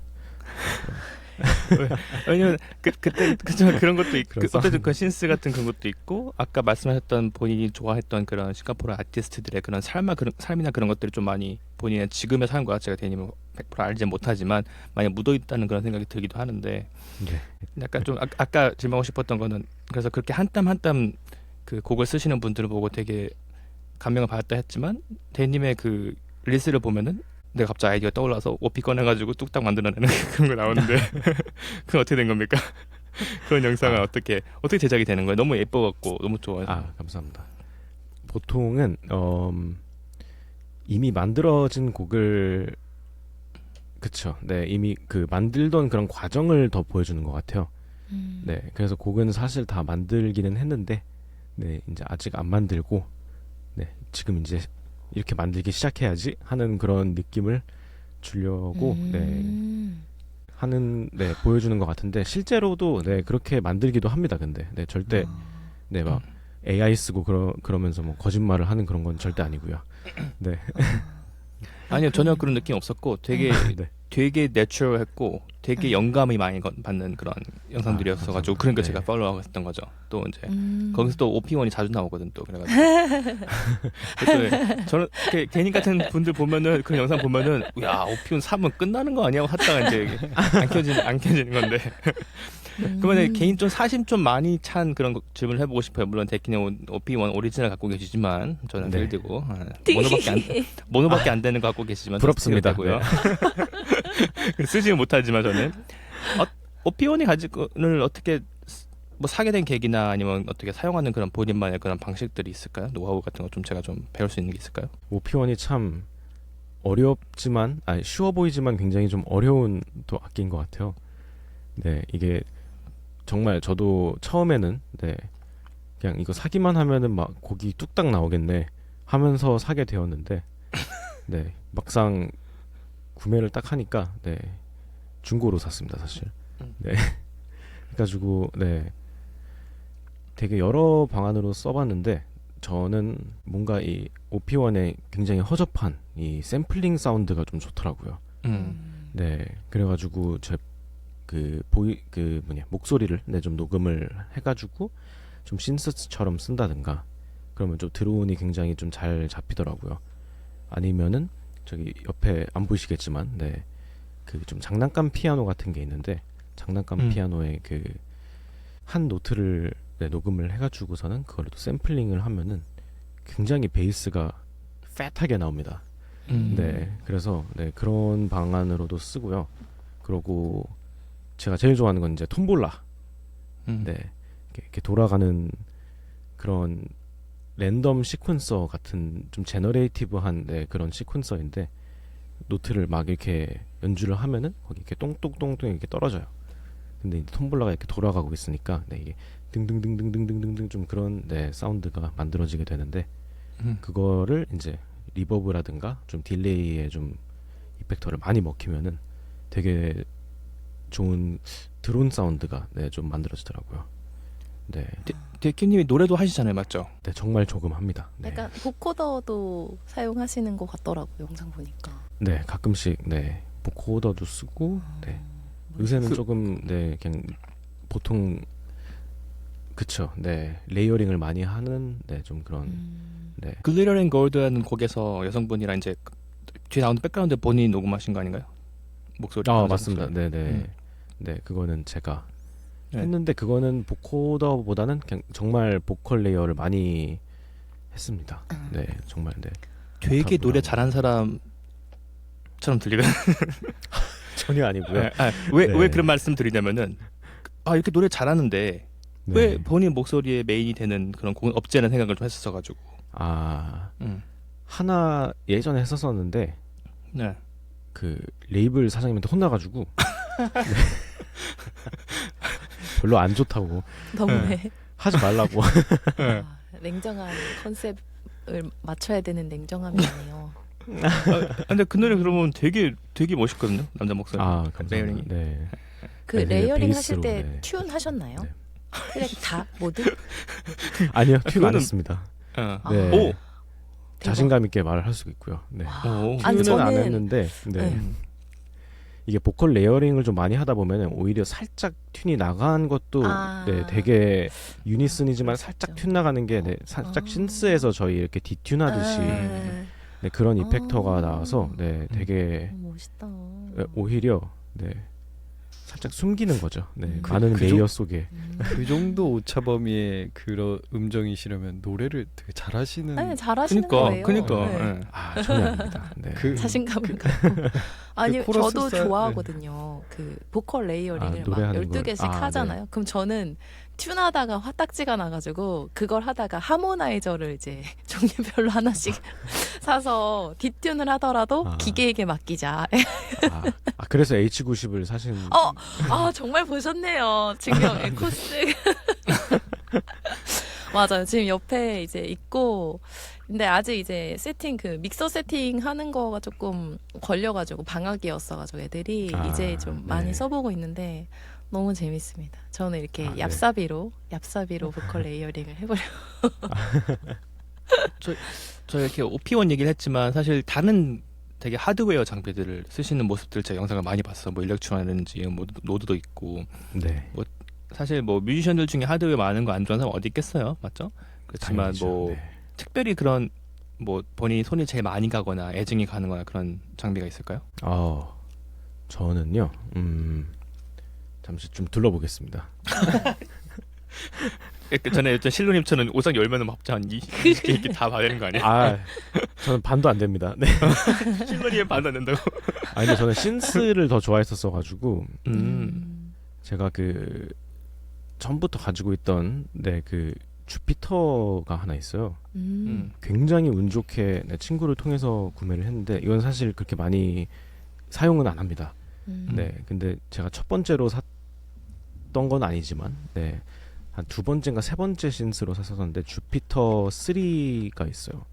왜냐면 그때 그죠 그런 것도 있고 그런 어쨌든 그 신스 같은 그런 것도 있고 아까 말씀하셨던 본인이 좋아했던 그런 싱가포르 아티스트들의 그런 삶이나 그런 것들이 좀 많이 본인의 지금의 삶과 제가 대님은 100% 알지 못하지만 많이 묻어 있다는 그런 생각이 들기도 하는데 네. 약간 좀 아까 질문하고 싶었던 거는 그래서 그렇게 한 땀 한 땀 그 곡을 쓰시는 분들을 보고 되게 감명을 받았다 했지만 대님의 그 리스트를 보면은 내가 갑자기 아이디어가 떠올라서 오피 꺼내가지고 뚝딱 만들어내는 그런 거 나오는데 그건 어떻게 된 겁니까? 그런 영상은 어떻게 제작이 되는 거예요? 너무 예뻐갖고 너무 좋아요. 감사합니다. 보통은 이미 만들어진 곡을 그쵸. 네 이미 그 만들던 그런 과정을 더 보여주는 것 같아요. 네 그래서 곡은 사실 다 만들기는 했는데 네 이제 아직 안 만들고 네 지금 이제 이렇게 만들기 시작해야지 하는 그런 느낌을 주려고 네 하는 네 보여주는 것 같은데 실제로도 네 그렇게 만들기도 합니다. 근데 네 절대 네 막 AI 쓰고 그러면서 뭐 거짓말을 하는 그런 건 절대 아니고요. 네. 아니요 전혀 그런 느낌 없었고 되게 네. 되게 내추럴했고 되게 영감이 많이 받는 그런 영상들이었어가지고 그러니까 네. 제가 팔로우하고 있었던 거죠. 또 이제 거기서 또 오피원이 자주 나오거든 또 그래가지고 또 저는 개인 같은 분들 보면은 그런 영상 보면은 야 오피원 사면 끝나는 거 아니야 하다가 이제 안 켜지는 건데 그러면 개인 좀 사심 좀 많이 찬 그런 질문을 해보고 싶어요. 물론 데키는 오피원 오리지널 갖고 계시지만 저는 네. 필드고 모노밖에 안 되는 거 갖고 계시지만 부럽습니다. 고요 쓰지는 못하지만 저는 오피원이 가지고는 어떻게 뭐 사게 된 계기나 아니면 어떻게 사용하는 그런 본인만의 그런 방식들이 있을까요? 노하우 같은 거 좀 제가 좀 배울 수 있는 게 있을까요? 오피원이 참 어렵지만 쉬워 보이지만 굉장히 좀 어려운 또 악기인 것 같아요. 네 이게 정말 저도 처음에는 네 그냥 이거 사기만 하면은 막 곡이 뚝딱 나오겠네 하면서 사게 되었는데 네 막상 구매를 딱 하니까 네 중고로 샀습니다 사실. 네 그래가지고 네 되게 여러 방안으로 써봤는데 저는 뭔가 이 오피원의 굉장히 허접한 이 샘플링 사운드가 좀 좋더라고요. 네 그래가지고 제 그 목소리를 네 좀 녹음을 해가지고 좀 신스처럼 쓴다든가 그러면 좀 드론이 굉장히 좀 잘 잡히더라고요. 아니면은 저기 옆에 안 보이시겠지만 네 그 좀 장난감 피아노 같은 게 있는데 장난감 피아노의 그 한 노트를 네, 녹음을 해가지고서는 그걸 또 샘플링을 하면은 굉장히 베이스가 팻하게 나옵니다. 네 그래서 네 그런 방안으로도 쓰고요. 그리고 제가 제일 좋아하는 건 이제 톰볼라. 네 이렇게 돌아가는 그런 랜덤 시퀀서 같은 좀 제너레이티브한 네, 그런 시퀀서인데 노트를 막 이렇게 연주를 하면은 거기 이렇게 똥똥똥똥 이렇게 떨어져요. 근데 이제 톰볼라가 이렇게 돌아가고 있으니까 네, 이게 등등등등등등등 좀 그런 네 사운드가 만들어지게 되는데 음. 그거를 이제 리버브라든가 좀 딜레이에 좀 이펙터를 많이 먹히면은 되게 좋은 드론 사운드가 네 좀 만들어지더라고요. 네, 데키님이 노래도 하시잖아요, 맞죠? 네 정말 조금 합니다. 네, 약간 보코더도 사용하시는 것 같더라고요. 영상 보니까. 네 가끔씩 네 보코더도 쓰고 네 요새는 그- 조금 네 그냥 보통 그쵸 네 레이어링을 많이 하는 네 좀 그런 네 글리터 앤 골드라는 곡에서 여성분이랑 이제 뒤에 나오는 백그라운드 본인이 녹음하신 거 아닌가요? 목소리. 아 남자 맞습니다. 목소리. 네네 음. 네 그거는 제가 네. 했는데 그거는 보코더보다는 그냥 정말 보컬 레이어를 많이 했습니다. 네 정말 네 되게 노래 못하고요. 잘한 사람처럼 들리거든요. 전혀 아니고요. 왜 네. 그런 말씀 드리냐면은 이렇게 노래 잘하는데 네. 왜 본인 목소리에 메인이 되는 그런 곡은 없지라는 생각을 좀 했었어가지고. 아 음. 하나 예전에 했었었는데 네. 그 레이블 사장님한테 혼나가지고 네. 별로 안 좋다고 너무해. 하지 말라고. 냉정한 컨셉을 맞춰야 되는 냉정함이 아니에요. 근데 그 노래 그러면 되게 멋있거든요, 남자 목소리. 아 레이어링이. 감사합니다. 네. 그 네, 되게 레이어링 베이스로, 하실 때 네. 튠 하셨나요? 네. 그래 다 모두? 아니요 튠 안 그거는- 했습니다. 네. 네. 오. 대박. 자신감 있게 말을 할 수 있고요. 네. 오. 아니, 튠은 안 저는- 했는데 네. 네. 이게 보컬 레이어링을 좀 많이 하다 보면은 오히려 살짝 튠이 나간 것도 아. 네 되게 유니슨이지만 살짝 그렇죠. 튠 나가는 게 네, 살짝 아. 신스에서 저희 이렇게 디튠하듯이 아, 네, 그런 아. 이펙터가 나와서 네 되게 멋있다. 오히려 네 살짝 숨기는 거죠. 네 그- 많은 그 레이어 속에 그 정도 오차 범위의 그런 음정이시려면 노래를 되게 잘하시는 아니 잘하시는 거예요. 그니까. 네. 예. 아 전혀 아닙니다. 네. 그 자신감을 갖고. 아니 코러스 저도 스타일- 좋아하거든요. 그 보컬 레이어링을 막 노래하는 걸. 12개씩 아, 하잖아요. 그럼 저는 튠하다가 화딱지가 나가지고 그걸 하다가 하모나이저를 이제 종류별로 하나씩 사서 뒷튠을 하더라도 아. 기계에게 맡기자. 그래서 H90을 사신 정말 보셨네요. 증명 에코스. 맞아요. 지금 옆에 이제 있고, 근데 아직 이제 세팅 그 믹서 세팅 하는 거가 조금 걸려가지고 방학이었어가지고 애들이 아, 이제 좀 많이 네. 써보고 있는데 너무 재밌습니다. 저는 이렇게 아, 네. 얍사비로 보컬 레이어링을 해보려. 저 이렇게 OP1 얘기를 했지만 사실 다른 되게 하드웨어 장비들을 쓰시는 모습들 제가 영상을 많이 봤어요. 뭐 일렉트로라든지 뭐 노드도 있고. 네. 사실 뭐 뮤지션들 중에 하드웨어 많은 거 안 좋아하는 사람 어디 있겠어요, 맞죠? 그렇지만 당연하죠. 뭐 네. 특별히 그런 뭐 본인이 손이 제일 많이 가거나 애증이 가는거나 그런 장비가 있을까요? 저는요. 잠시 좀 둘러보겠습니다. 전에 실루님처럼 옷장 열면은 막 한 20개 이렇게 다 봐야 되는 거 아니에요? 저는 반도 안 됩니다. 네. 실루님에 반도 안 된다고? 근데 저는 신스를 더 좋아했었어가지고 제가 그 전부터 가지고 있던 그 주피터가 하나 있어요. 굉장히 운 좋게 내 친구를 통해서 구매를 했는데 이건 사실 그렇게 많이 사용은 안 합니다. 네, 근데 제가 첫 번째로 샀던 건 아니지만 한 두 번째인가 세 번째 신스로 샀었는데 주피터 3가 있어요.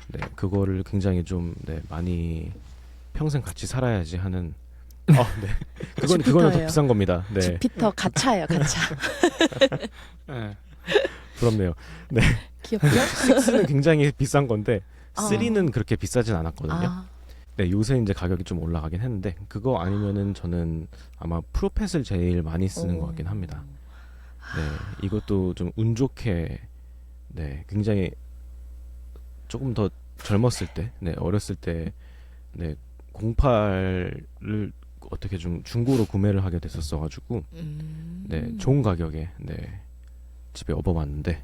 네, 그거를 굉장히 좀 많이 평생 같이 살아야지 하는. 네, 그거는 더 주피터예요. 비싼 겁니다. 네, 주피터 가차예요, 가차. 네. 부럽네요. 귀엽죠? 6는 굉장히 비싼 건데 아. 3는 그렇게 비싸진 않았거든요. 아, 네, 요새 이제 가격이 좀 올라가긴 했는데 그거 아니면은 저는 아마 프로펫을 제일 많이 쓰는 것 같긴 합니다. 네, 이것도 좀 운 좋게 굉장히 조금 더 젊었을 때, 어렸을 때, 08을 어떻게 좀 중고로 구매를 하게 됐었어가지고, 좋은 가격에 집에 업어봤는데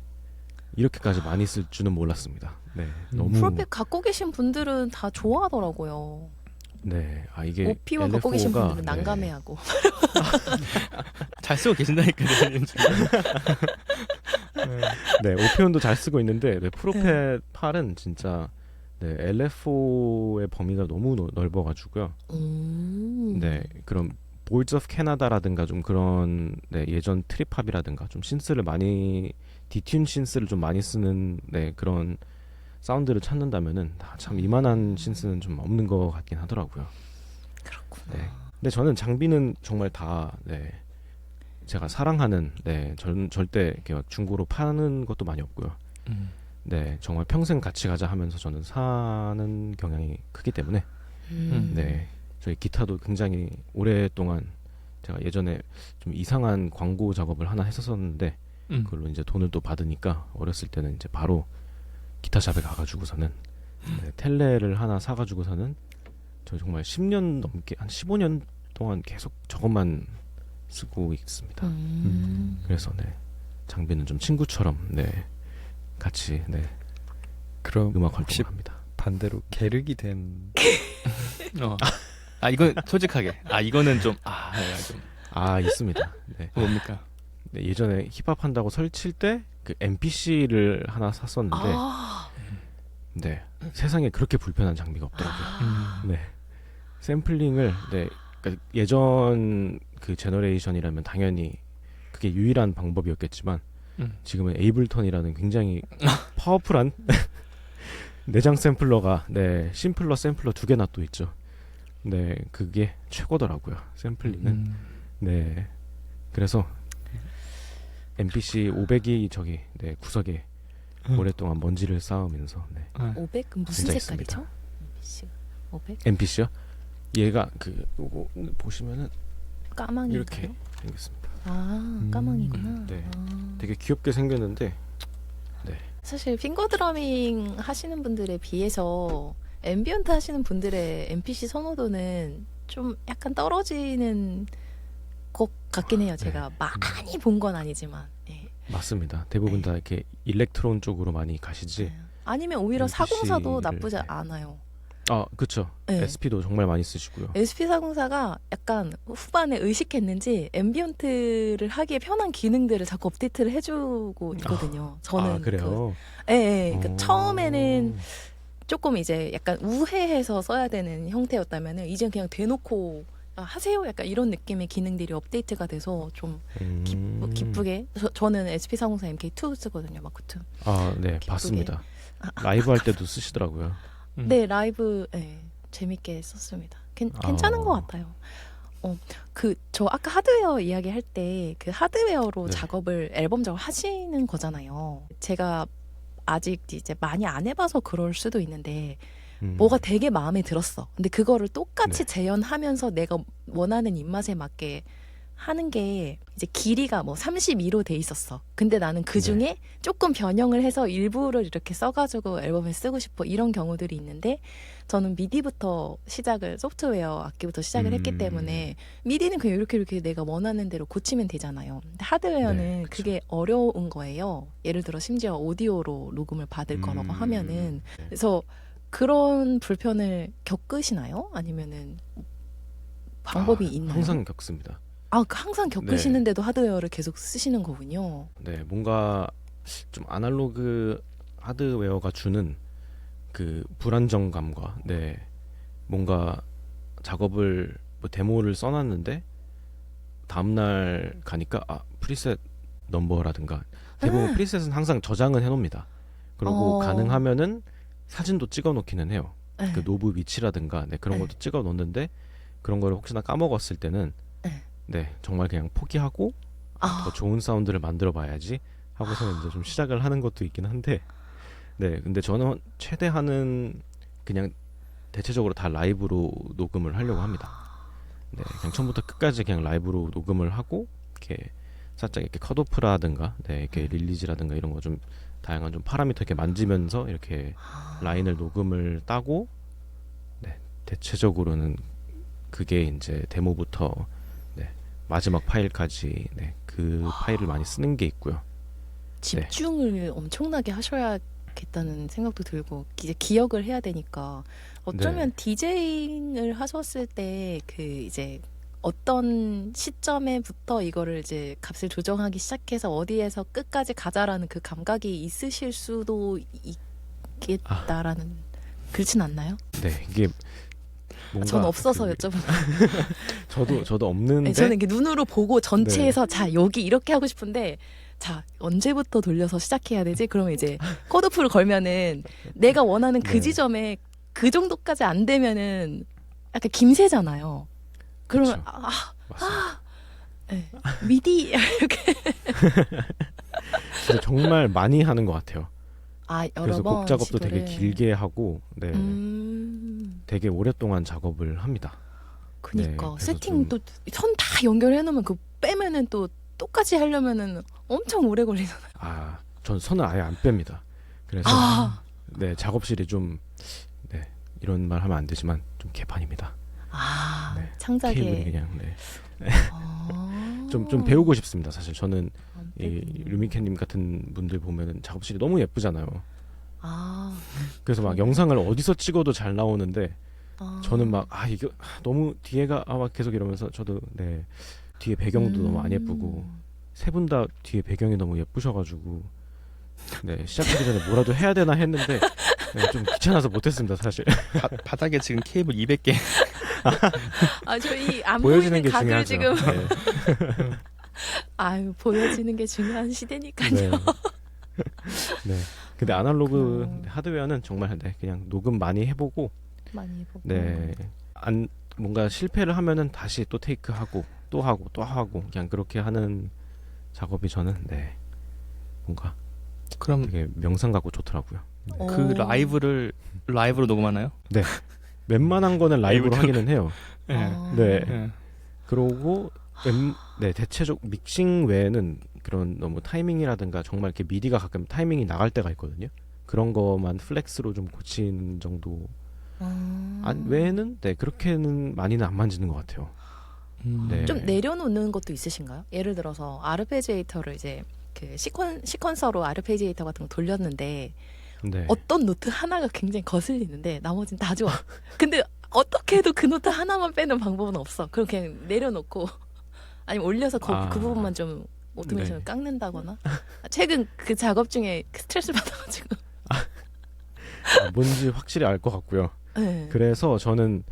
이렇게까지 많이 쓸 줄은 몰랐습니다. 네, 너무 프로필 갖고 계신 분들은 다 좋아하더라고요. 이게 OP1 갖고 계신 LFO 가, 분들은 난감해하고. 잘 쓰고 계신다니까 대표님 지금. 오피온도 잘 쓰고 있는데 프로펫 팔은 진짜 LFO의 범위가 너무 넓어가지고요. 그런 보일즈 오브 캐나다라든가 좀 그런 네, 예전 트립합이라든가 좀 신스를 많이 디튠 신스를 좀 많이 쓰는 네, 그런 사운드를 찾는다면은 참 이만한 신스는 좀 없는 것 같긴 하더라고요. 그렇구나. 네. 근데 저는 장비는 정말 다 네, 제가 사랑하는 네, 절대 이렇게 막 중고로 파는 것도 많이 없고요. 네, 정말 평생 같이 가자 하면서 저는 사는 경향이 크기 때문에 네, 저희 기타도 굉장히 오랫동안 제가 예전에 좀 이상한 광고 작업을 하나 했었었는데 그걸로 이제 돈을 또 받으니까 어렸을 때는 이제 바로 기타샵에 가가지고서는 네, 텔레를 하나 사가지고서는 저 정말 10년 넘게 한 15년 동안 계속 저것만 쓰고 있습니다. 그래서 네, 장비는 좀 친구처럼 네, 같이 네, 그럼 음악 혹시 활동을 합니다. 반대로 계륵이 된 이건 솔직하게 이거는 좀 있습니다. 네. 뭡니까? 네, 예전에 힙합 한다고 설칠 때 그 MPC를 하나 샀었는데 네, 세상에 그렇게 불편한 장비가 없더라고요. 네, 샘플링을 네, 그러니까 예전 그 제너레이션이라면 당연히 그게 유일한 방법이었겠지만 지금은 에이블턴이라는 굉장히 파워풀한 내장 샘플러가 네, 심플러 샘플러 2개나 또 있죠. 네, 그게 최고더라고요. 샘플링은. 네, 그래서 MPC 500이 저기 네, 구석에 오랫동안 먼지를 쌓으면서 네. 500? 그럼 무슨 앉아 색깔이죠? 있습니다. 500? MPC요? 얘가 그 요거 보시면은 까망인가요? 이렇게 생겼습니다. 까망이구나. 네. 아. 되게 귀엽게 생겼는데 사실 핑거 드러밍 하시는 분들에 비해서 앰비언트 하시는 분들의 MPC 선호도는 좀 약간 떨어지는 것 같긴 해요. 제가 많이 본 건 아니지만. 예. 맞습니다. 대부분 네. 다 이렇게 일렉트론 쪽으로 많이 가시지. 아니면 오히려 MPC 를, 404도 나쁘지 네. 않아요. 그쵸. 네. SP도 정말 많이 쓰시고요. SP404가 약간 후반에 의식했는지 앰비언트를 하기에 편한 기능들을 자꾸 업데이트를 해주고 있거든요. 저는 그래요. 처음에는 조금 이제 약간 우회해서 써야 되는 형태였다면은 이제는 그냥 대놓고 하세요 약간 이런 느낌의 기능들이 업데이트가 돼서 좀 기쁘게 저는 SP404 MK2 쓰거든요. 마크2. 네, 기쁘게. 봤습니다. 라이브 할 때도 쓰시더라고요. 네, 라이브 재밌게 썼습니다. 괜찮은 것 같아요. 저 아까 하드웨어 이야기할 때 그 하드웨어로 네. 작업을 앨범 작업 하시는 거잖아요. 제가 아직 이제 많이 안 해봐서 그럴 수도 있는데 뭐가 되게 마음에 들었어. 근데 그거를 똑같이 네. 재현하면서 내가 원하는 입맛에 맞게 하는 게 이제 길이가 뭐 32로 돼 있었어. 근데 나는 그 중에 조금 변형을 해서 일부를 이렇게 써가지고 앨범에 쓰고 싶어. 이런 경우들이 있는데 저는 미디부터 시작을 소프트웨어 악기부터 시작을 했기 때문에 미디는 그냥 이렇게 내가 원하는 대로 고치면 되잖아요. 근데 하드웨어는 네, 그쵸. 그게 어려운 거예요. 예를 들어 심지어 오디오로 녹음을 받을 거라고 하면은 그래서 그런 불편을 겪으시나요? 아니면은 방법이 있나요? 항상 겪습니다. 항상 겪으시는데도 하드웨어를 계속 쓰시는 거군요. 네, 뭔가 좀 아날로그 하드웨어가 주는 그 불안정감과 뭔가 작업을 뭐 데모를 써놨는데 다음날 가니까 프리셋 넘버라든가 대부분 프리셋은 항상 저장은 해놓습니다. 그리고 가능하면은 사진도 찍어놓기는 해요. 네. 그 노브 위치라든가 그런 네. 것도 찍어놓는데 그런 걸 혹시나 까먹었을 때는 정말 그냥 포기하고 더 좋은 사운드를 만들어봐야지 하고서는 이제 좀 시작을 하는 것도 있긴 한데 근데 저는 최대한은 그냥 대체적으로 다 라이브로 녹음을 하려고 합니다. 그냥 처음부터 끝까지 그냥 라이브로 녹음을 하고 이렇게 살짝 이렇게 컷오프라든가 이렇게 릴리즈라든가 이런 거 좀 다양한 좀 파라미터 이렇게 만지면서 이렇게 라인을 녹음을 따고 대체적으로는 그게 이제 데모부터 마지막 파일까지 그 파일을 많이 쓰는 게 있고요. 집중을 엄청나게 하셔야겠다는 생각도 들고 이제 기억을 해야 되니까 어쩌면 디제잉을 하셨을 때 그 이제 어떤 시점에부터 이거를 이제 값을 조정하기 시작해서 어디에서 끝까지 가자라는 그 감각이 있으실 수도 있겠다라는 그렇진 않나요? 이게 뭔가 전 없어서 여쭤보는 저도 없는데 네, 저는 이게 눈으로 보고 전체에서 자 여기 이렇게 하고 싶은데 자 언제부터 돌려서 시작해야 되지? 그러면 이제 컷오프를 걸면은 내가 원하는 그 네. 지점에 그 정도까지 안 되면은 약간 김새잖아요. 그러면 그쵸. 맞습니다. 네. 미디 이렇게 진짜 정말 많이 하는 것 같아요. 여러 그래서 번 곡 작업도 되게 시도를. 길게 하고 네, 되게 되게 오랫동안 작업을 합니다. 그니까 네, 그래서 세팅도 선 다 연결해 놓으면 그 빼면은 또 똑같이 하려면은 엄청 오래 걸리잖아요. 전 선을 아예 안 뺍니다. 그래서 네, 작업실이 좀 네, 이런 말 하면 안 되지만 좀 개판입니다. 네, 케이블이 창작에 그냥 좀 배우고 싶습니다. 사실 저는 이 루미캔님 같은 분들 보면은 작업실이 너무 예쁘잖아요. 그래서 막 영상을 어디서 찍어도 잘 나오는데 저는 막 이거 너무 뒤에가 막 계속 이러면서 저도 네 뒤에 배경도 너무 안 예쁘고 세 분 다 뒤에 배경이 너무 예쁘셔가지고 네 시작하기 전에 뭐라도 해야 되나 했는데 네, 좀 귀찮아서 못했습니다 사실. 바닥에 지금 케이블 200개. 저희 안 보여지는 보이는 게 각을 중요하죠. 지금 네. 보여지는 게 중요한 시대니까요. 네. 네. 근데 아날로그 그렇구나. 하드웨어는 정말 네, 그냥 녹음 많이 해보고 많이 보고. 네. 뭔가 실패를 하면은 다시 또 테이크하고 또 하고 또 하고 그냥 그렇게 하는 작업이 저는 네. 뭔가 그럼 되게 명상 같고 좋더라고요. 그 라이브로 녹음하나요? 웬만한 거는 라이브로 라이브로. 하기는 해요. 예. 네. 예. 그러고 네, 대체적 믹싱 외에는 그런 너무 타이밍이라든가 정말 이렇게 미디가 가끔 타이밍이 나갈 때가 있거든요. 그런 거만 플렉스로 좀 고치는 정도 외에는 네 그렇게는 많이는 안 만지는 것 같아요. 네. 좀 내려놓는 것도 있으신가요? 예를 들어서 아르페지에이터를 이제 그 시퀀서로 아르페지에이터 같은 거 돌렸는데 네. 어떤 노트 하나가 굉장히 거슬리는데 나머지는 다 좋아. 근데 어떻게 해도 그 노트 하나만 빼는 방법은 없어. 그럼 그냥 내려놓고 아니면 올려서 그 부분만 좀 오토메이션을 네. 깎는다거나. 최근 그 작업 중에 스트레스 받아가지고. 뭔지 확실히 알 것 같고요. 네. 그래서 저는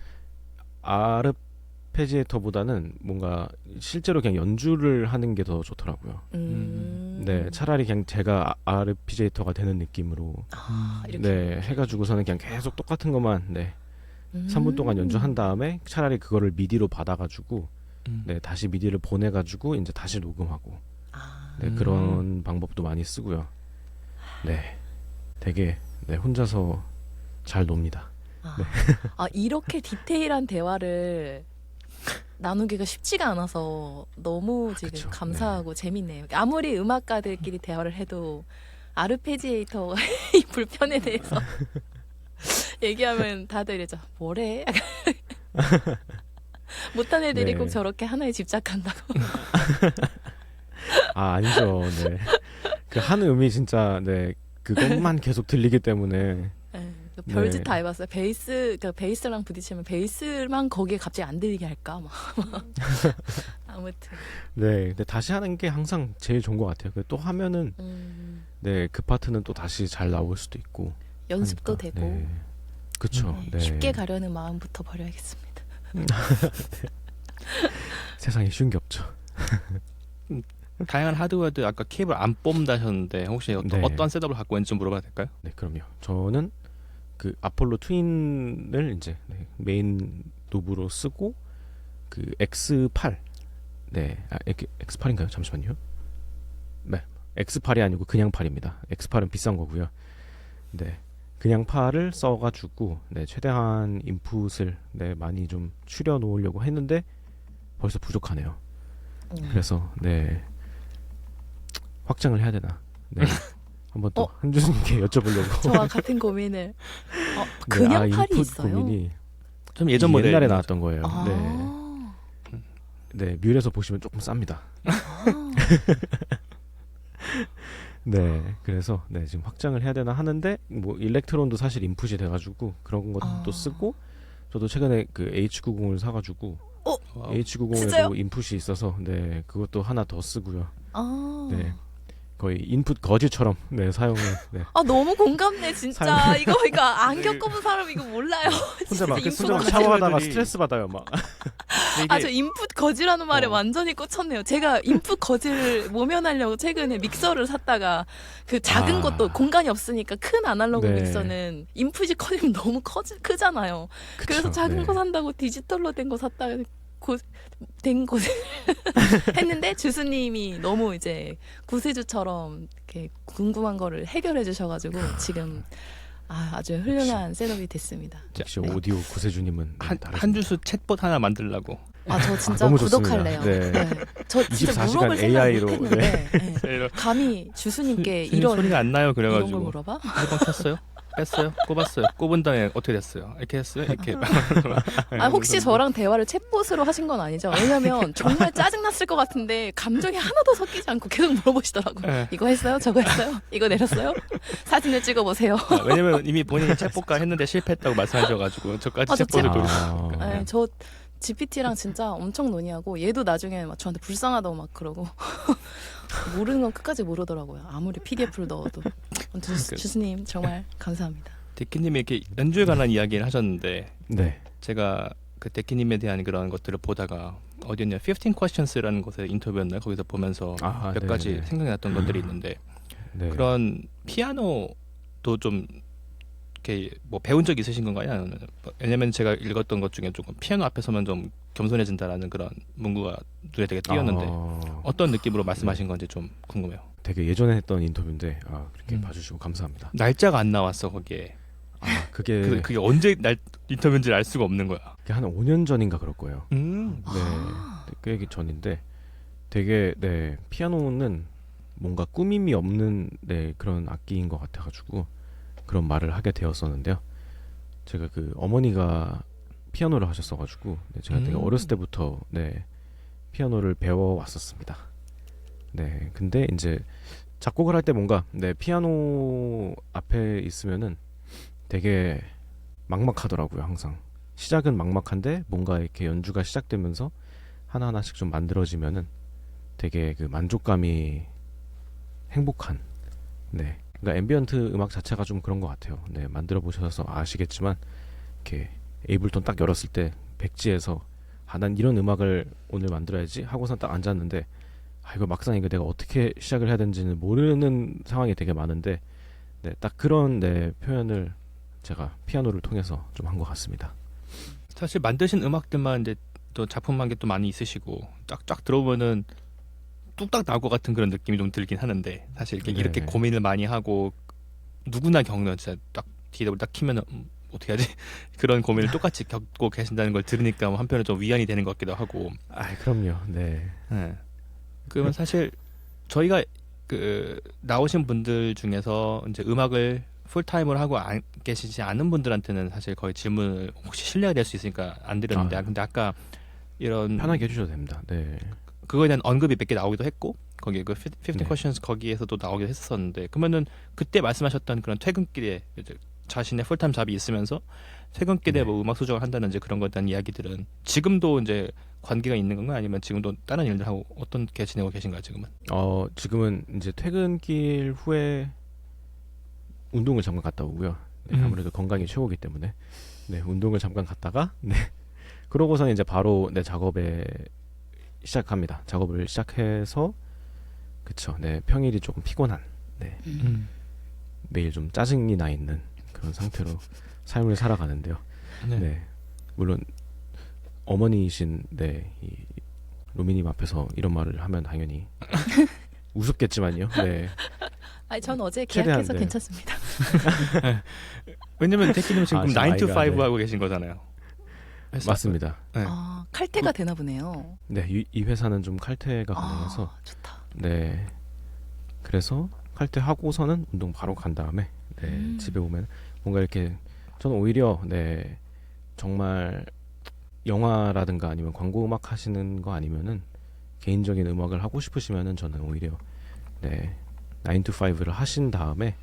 아르페지에이터보다는 뭔가 실제로 그냥 연주를 하는 게 더 좋더라고요. 네, 차라리 그냥 제가 아르페지에이터가 되는 느낌으로 이렇게. 네 해가지고서는 그냥 계속 똑같은 것만 네 3분 동안 연주한 다음에 차라리 그거를 미디로 받아가지고 네 다시 미디를 보내가지고 이제 다시 녹음하고 네 그런 방법도 많이 쓰고요. 네, 되게 네 혼자서 잘 놉니다. 이렇게 디테일한 대화를 나누기가 쉽지가 않아서 너무 지금 그쵸. 감사하고 재밌네요. 아무리 음악가들끼리 대화를 해도 아르페지에이터 이 불편에 대해서 얘기하면 다들 이러죠. 뭐래? 못한 애들이 네. 꼭 저렇게 하나에 집착한다고. 아니죠. 네. 그 한 음이 진짜 네 그것만 계속 들리기 때문에 별짓 네. 다 해봤어요. 그러니까 베이스랑 부딪히면 베이스만 거기에 갑자기 안 들리게 할까? 막. 아무튼. 네. 근데 다시 하는 게 항상 제일 좋은 것 같아요. 또 하면은 네 그 파트는 또 다시 잘 나올 수도 있고 연습도 하니까. 되고. 네. 그쵸. 네. 쉽게 가려는 마음부터 버려야겠습니다. 세상에 쉬운 게 없죠. 다양한 하드웨어들 아까 케이블 안 뽑는다 하셨는데 혹시 네. 어떤 셋업을 갖고 있는지 좀 물어봐도 될까요? 네, 그럼요. 저는 그 아폴로 트윈을 이제 네, 메인 노브로 쓰고 그 X8 네, X8인가요? 잠시만요. 네, X8이 아니고 그냥 8입니다. X8은 비싼 거고요. 네, 그냥 8을 써가지고 네, 최대한 인풋을 네, 많이 좀 추려 놓으려고 했는데 벌써 부족하네요. 그래서 네 확장을 해야 되나? 네, 한번 또 한주님께 여쭤보려고. 저와 같은 고민을. 그냥 네, 팔이 인풋 있어요. 고민이 좀 예전 모델 옛날에 나왔던 거예요. 아. 네, 뮤에서 보시면 조금 쌉니다. 네, 그래서 네 지금 확장을 해야 되나 하는데 뭐 일렉트론도 사실 인풋이 돼가지고 그런 것도 쓰고 저도 최근에 그 H90을 사가지고 와우. H90에도 진짜요? 인풋이 있어서 네 그것도 하나 더 쓰고요. 네, 거의 인풋 거지처럼 네 사용을 네. 아 너무 공감돼 진짜. 이거 안 겪어본 사람 이거 몰라요. 혼자 막 진짜 혼자 막 인풋 샤워하다가 거지들이- 스트레스 받아요 막. 아 저 인풋 거지라는 말에 어. 완전히 꽂혔네요. 제가 인풋 거지를 모면하려고 최근에 믹서를 샀다가 그 작은 아. 것도 공간이 없으니까 큰 아날로그 네. 믹서는 인풋이 커지면 너무 크잖아요. 그래서 그쵸, 작은 네. 거 산다고 디지털로 된 거 샀다가 된 고생 했는데 주수님이 너무 이제 구세주처럼 이렇게 궁금한 거를 해결해 주셔가지고 지금 아주 훌륭한 셋업이 됐습니다. 역시 네. 오디오 구세주님은 한 주수 챗봇 하나 만들라고. 아 저 진짜 너무 구독할래요. 좋습니다. 네. 저 진짜 24시간 물어볼 생각 AI 로, 못했는데 네. 감히 주수님께 이런 소리가 안 나요. 이런 걸 그래가지고 물어봐? 해방 켰어요? 뺐어요? 꼽았어요? 꼽은 다음에 어떻게 됐어요? 이렇게 했어요? 이렇게. 아 혹시 저랑 대화를 챗봇으로 하신 건 아니죠? 왜냐면 정말 짜증 났을 것 같은데 감정이 하나도 섞이지 않고 계속 물어보시더라고요. 네. 이거 했어요? 저거 했어요? 이거 내렸어요? 사진을 찍어보세요. 왜냐면 이미 본인이 챗봇과 했는데 실패했다고 말씀하셔가지고 저까지 아, 저 챗봇을 챗봇. 돌리고. 네, 저 GPT랑 진짜 엄청 논의하고 얘도 나중에 막 저한테 불쌍하다고 막 그러고 모르는 건 끝까지 모르더라고요. 아무리 PDF를 넣어도. 주스님 정말 감사합니다. 데키님이 이렇게 연주에 관한 이야기를 하셨는데 네. 제가 그 데키님에 대한 그런 것들을 보다가 어디였냐 15 Questions라는 곳에 인터뷰였나요? 거기서 보면서 아, 몇 네네네. 가지 생각이 났던 것들이 있는데 네. 그런 피아노도 좀 이렇게 뭐 배운 적 있으신 건가요? 아니면 왜냐면 제가 읽었던 것 중에 조금 피아노 앞에 서면 좀 겸손해진다라는 그런 문구가 눈에 되게 띄었는데 어떤 느낌으로 말씀하신 건지 좀 궁금해요. 되게 예전에 했던 인터뷰인데 그렇게 음. 봐주시고 감사합니다. 날짜가 안 나왔어 거기에. 그게 그게 언제 인터뷰인지를 알 수가 없는 거야. 그게 한 5년 전인가 그럴 거예요. 음. 네, 꽤 전인데 되게 네 피아노는 뭔가 꾸밈이 없는 네 그런 악기인 것 같아가지고 그런 말을 하게 되었었는데요. 제가 그 어머니가 피아노를 하셨어가지고 네, 제가 되게 어렸을 때부터 네 피아노를 배워 왔었습니다. 네, 근데 이제 작곡을 할 때 뭔가 네 피아노 앞에 있으면은 되게 막막하더라고요. 항상 시작은 막막한데 뭔가 이렇게 연주가 시작되면서 하나하나씩 좀 만들어지면은 되게 그 만족감이 행복한 네 그러니까 앰비언트 음악 자체가 좀 그런 것 같아요. 네 만들어 보셔서 아시겠지만 이렇게 에이블톤 딱 열었을 때 백지에서 난 이런 음악을 오늘 만들어야지 하고서 딱 앉았는데 이거 막상 이거 내가 어떻게 시작을 해야 되는지는 모르는 상황이 되게 많은데 네 딱 그런 네 표현을 제가 피아노를 통해서 좀 한 것 같습니다. 사실 만드신 음악들만 이제 또 작품한 게 또 많이 있으시고 쫙쫙 들어보면은 뚝딱 나올 것 같은 그런 느낌이 좀 들긴 하는데 사실 이렇게 네네. 고민을 많이 하고 누구나 겪는 진짜 딱 뒤에다 딱 키면은 어떻게 하지 그런 고민을 똑같이 겪고 계신다는 걸 들으니까 한편으로 좀 위안이 되는 것 같기도 하고. 그럼요. 네. 네. 그러면 사실 저희가 그 나오신 분들 중에서 이제 음악을 풀타임으로 하고 계시지 않은 분들한테는 사실 거의 질문을 혹시 실례가 될 수 있으니까 안 드렸는데 근데 아까 이런 편하게 해주셔도 됩니다. 네. 그거에 대한 언급이 몇 개 나오기도 했고 거기 그 15 네. questions 거기에서도 나오기도 했었는데 그러면은 그때 말씀하셨던 그런 퇴근길에 이제 자신의 풀타임 잡이 있으면서 퇴근길에 네. 뭐 음악 수정을 한다든지 그런 거에 대한 이야기들은 지금도 이제 관계가 있는 건가요? 아니면 지금도 다른 일들 하고 어떻게 지내고 계신가요? 지금은? 지금은 이제 퇴근길 후에 운동을 잠깐 갔다 오고요. 네, 아무래도 건강이 최고이기 때문에 네, 운동을 잠깐 갔다가 네. 그러고서 이제 바로 내 작업에 시작합니다. 작업을 시작해서 그쵸. 네, 평일이 조금 피곤한 네. 매일 좀 짜증이 나 있는 그런 상태로 삶을 살아가는데요. 네. 네. 물론 어머니이신 네, 이 로미님 앞에서 이런 말을 하면 당연히 우습겠지만요. 네. 아니 전 어제 최대한, 계약해서 네. 괜찮습니다. 왜냐면 데키님 지금 지금 9 to 5 아이가, 네. 하고 계신 거잖아요. 회사. 맞습니다. 네. 칼퇴가 되나 보네요. 네, 이 회사는 좀 칼퇴가 가능해서 좋다. 네. 그래서 칼퇴하고서는 운동 바로 간 다음에 네, 집에 오면 뭔가 이렇게 저는 오히려 네, 정말 영화라든가 아니면 광고 음악 하시는 거 아니면은 개인적인 음악을 하고 싶으시면은 저는 오히려 네, 9 to 5를 하신 다음에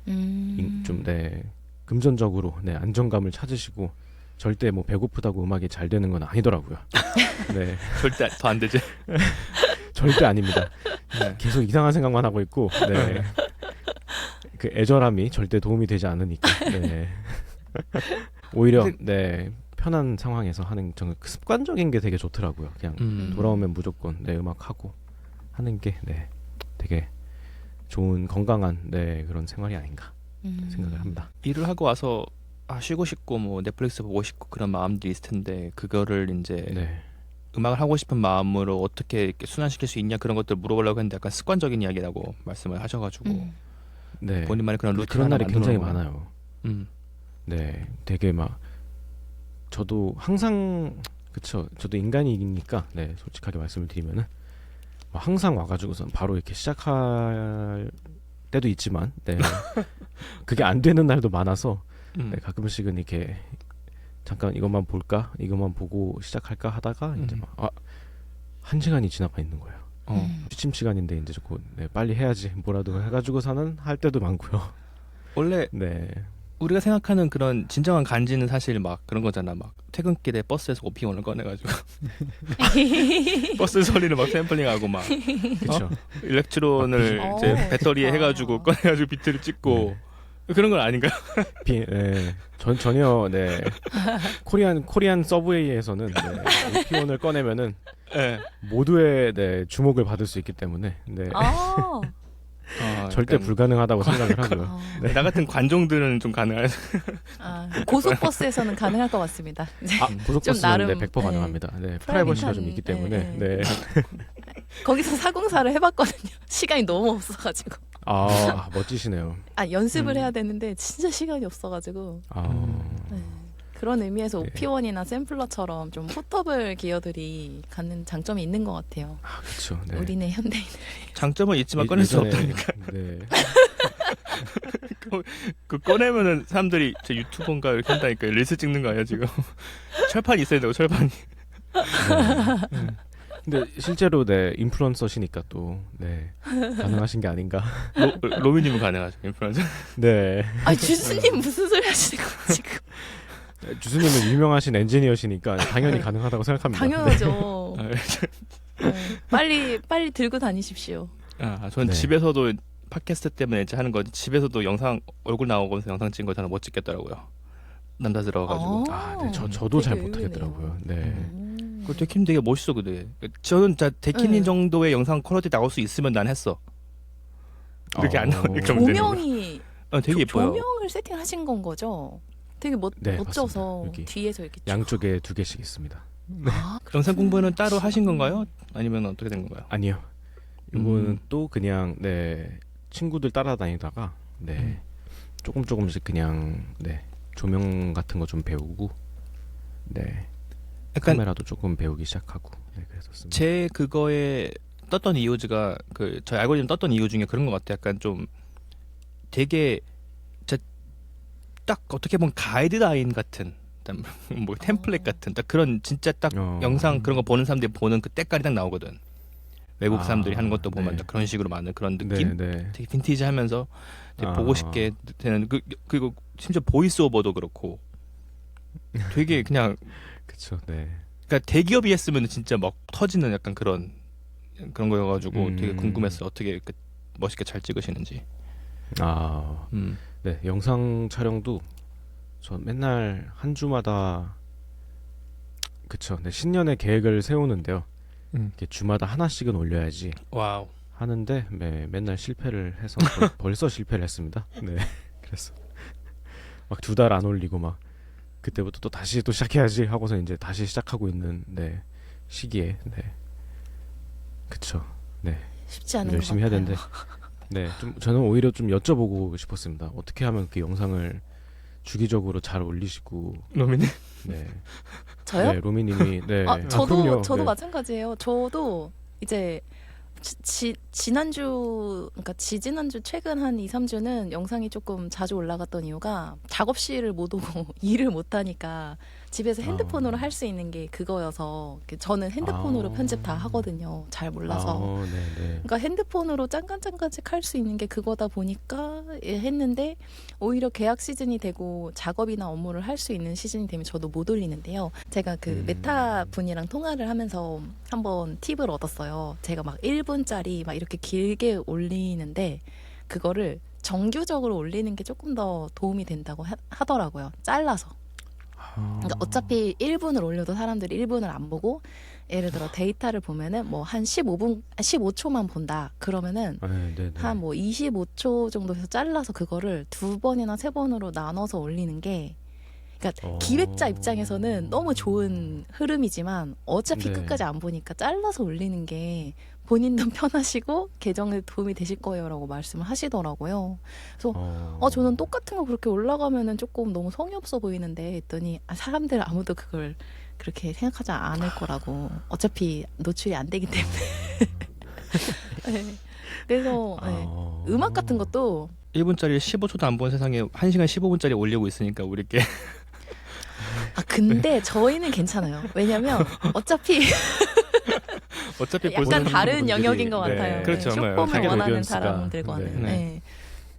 좀 네, 금전적으로 네, 안정감을 찾으시고 절대 뭐 배고프다고 음악이 잘 되는 건 아니더라고요. 네. 절대 더 안 되지. 절대 아닙니다. 네. 계속 이상한 생각만 하고 있고 네. 그 애절함이 절대 도움이 되지 않으니까 네. 오히려 네 편한 상황에서 하는 저는 그 습관적인 게 되게 좋더라고요. 그냥 돌아오면 무조건 네 음악하고 하는 게 네 되게 좋은 건강한 네 그런 생활이 아닌가 생각을 합니다. 일을 하고 와서 쉬고 싶고 뭐 넷플릭스 보고 싶고 그런 마음들이 있을 텐데 그거를 이제 네. 음악을 하고 싶은 마음으로 어떻게 이렇게 순환시킬 수 있냐 그런 것들 물어보려고 했는데 약간 습관적인 이야기라고 말씀을 하셔가지고 네. 본인만의 그런 루틴 그런 하나 날이 굉장히 만들어 놓은 많아요. 음. 네, 되게 막 저도 항상 그쵸. 저도 인간이니까 네 솔직하게 말씀을 드리면은 막 항상 와가지고선 바로 이렇게 시작할 때도 있지만 네 그게 안 되는 날도 많아서 네, 가끔씩은 이렇게 잠깐 이것만 볼까 이것만 보고 시작할까 하다가 이제 막 한 시간이 지나가 있는 거예요. 취침 시간인데 이제 곧 네, 빨리 해야지 뭐라도 해가지고서는 할 때도 많고요. 원래 네. 우리가 생각하는 그런 진정한 간지는 사실 막 그런 거잖아. 막 퇴근길에 버스에서 오핑원을 꺼내가지고 버스 소리를 막 샘플링하고 막 그렇죠. 일렉트론을 어, 이제 배터리에 좋다. 해가지고 꺼내가지고 비트를 찍고 그런 건 아닌가요? 네, 전혀 네 코리안 서브웨이에서는 네, 피원을 꺼내면은 네. 모두의 네, 주목을 받을 수 있기 때문에 네, 아, 절대 약간 불가능하다고 생각을 하고요. 아, 나 같은 관종들은 좀 가능할 고속버스에서는 가능할 것 같습니다. 고속버스는 나름, 네, 100% 네. 가능합니다. 네, 프라이버시가 좀 있기 프라이빗한, 때문에 네. 네. 거기서 사공사를 해봤거든요. 시간이 너무 없어가지고. 멋지시네요. 연습을 해야 되는데 진짜 시간이 없어가지고. 네. 그런 의미에서 네. 오피원이나 샘플러처럼 좀 포터블 기어들이 갖는 장점이 있는 것 같아요. 그렇죠. 네. 우리네 현대인. 장점은 있지만 꺼낼 수 예전에, 없다니까. 네. 그 꺼내면은 사람들이 제 유튜버인가 이렇게 한다니까 릴스 찍는 거 아니야 지금? 철판이 있어야 되고 철판이. 근데 실제로 네 인플루언서시니까 또 네 가능하신 게 아닌가. 로미님은 가능하죠 인플루언서. 네. 주스님 무슨 소리 하시는 거예요 지금? 주수님은 유명하신 엔지니어시니까 당연히 가능하다고 생각합니다. 당연하죠. 네. 빨리 들고 다니십시오. 전 네. 집에서도 팟캐스트 때문에 이제 하는 거지 집에서도 영상 얼굴 나오면서 영상 찍은 거 저는 못 찍겠더라고요. 남자스러워가지고. 네, 저도 잘 되게 못하겠더라고요. 네. 그 데키님 되게 멋있어 근데. 저는 진짜 데키님 네. 정도의 영상 퀄리티 나올 수 있으면 난 했어. 이렇게 안 나오니까 문제는 조명이 되게 예뻐요. 조명을 세팅하신 건 거죠? 되게 네, 멋져서 맞습니다. 여기 뒤에서 이렇게 양쪽에 2개씩 있습니다. 영상 공부는 따로 하신 건가요? 아니면 어떻게 된 건가요? 아니요. 이거는 또 그냥 네 친구들 따라다니다가 네 조금씩 그냥 네 조명 같은 거 좀 배우고 네 약간 카메라도 조금 배우기 시작하고 네 그랬었습니다. 제 그거에 떴던 이유가 그 저희 알고리즘 떴던 이유 중에 그런 것 같아요. 약간 좀 되게 딱 어떻게 보면 가이드라인 같은 뭐 템플릿 같은 딱 그런 진짜 딱 영상 그런 거 보는 사람들이 보는 그 때깔이 딱 나오거든. 외국 사람들이 하는 것도 보면 네. 딱 그런 식으로 많은 그런 느낌. 네. 되게 빈티지하면서 되게 보고 싶게 되는 그리고 심지어 보이스 오버도 그렇고 되게 그냥 그렇죠. 네. 그러니까 대기업이 했으면 진짜 막 터지는 약간 그런 거여가지고 되게 궁금했어요. 어떻게 이렇게 멋있게 잘 찍으시는지. 네 영상 촬영도 저 맨날 한 주마다 그쵸. 네, 신년의 계획을 세우는데요. 이렇게 주마다 하나씩은 올려야지 와우. 하는데 네, 맨날 실패를 해서 벌써 실패를 했습니다. 네, 그래서 막 2달 안 올리고 막 그때부터 또 다시 또 시작해야지 하고서 이제 다시 시작하고 있는 네 시기에 네 그쵸. 네 쉽지 않은 열심히 것 해야 같아요. 되는데 네 좀 저는 오히려 좀 여쭤보고 싶었습니다. 어떻게 하면 그 영상을 주기적으로 잘 올리시고 로미님. 네. 저요? 네, 로미님이 네. 저도 그럼요. 네. 마찬가지예요. 저도 이제 지난주 최근 한 2, 3주는 영상이 조금 자주 올라갔던 이유가 작업실을 못 오고 일을 못 하니까 집에서 핸드폰으로 할 수 있는 게 그거여서 저는 핸드폰으로 편집 다 하거든요. 잘 몰라서. 네네. 그러니까 핸드폰으로 짠깐짠깐씩 할 수 있는 게 그거다 보니까 했는데 오히려 계약 시즌이 되고 작업이나 업무를 할 수 있는 시즌이 되면 저도 못 올리는데요. 제가 그 메타 분이랑 통화를 하면서 한번 팁을 얻었어요. 제가 막 1분짜리 막 이렇게 길게 올리는데 그거를 정규적으로 올리는 게 조금 더 도움이 된다고 하더라고요. 잘라서. 그러니까 어차피 1분을 올려도 사람들이 1분을 안 보고 예를 들어 데이터를 보면은 뭐 한 15초만 본다. 그러면은 네네. 한 뭐 25초 정도에서 잘라서 그거를 2번이나 3번으로 나눠서 올리는 게 그러니까 기획자 입장에서는 너무 좋은 흐름이지만 어차피 네. 끝까지 안 보니까 잘라서 올리는 게 본인도 편하시고 계정에 도움이 되실 거예요라고 말씀을 하시더라고요. 그래서 저는 똑같은 거 그렇게 올라가면은 조금 너무 성의 없어 보이는데 했더니 사람들 아무도 그걸 그렇게 생각하지 않을 거라고 어차피 노출이 안 되기 때문에 네. 그래서 네. 음악 같은 것도 1분짜리 15초도 안 본 세상에 1시간 15분짜리 올리고 있으니까 우리께 근데 저희는 괜찮아요. 왜냐면 어차피 약간 다른 영역인 것 같아요. 그렇죠. 네, 정말 쇼폼을 타겟 원하는 오디언스가, 사람들과는. 네. 네.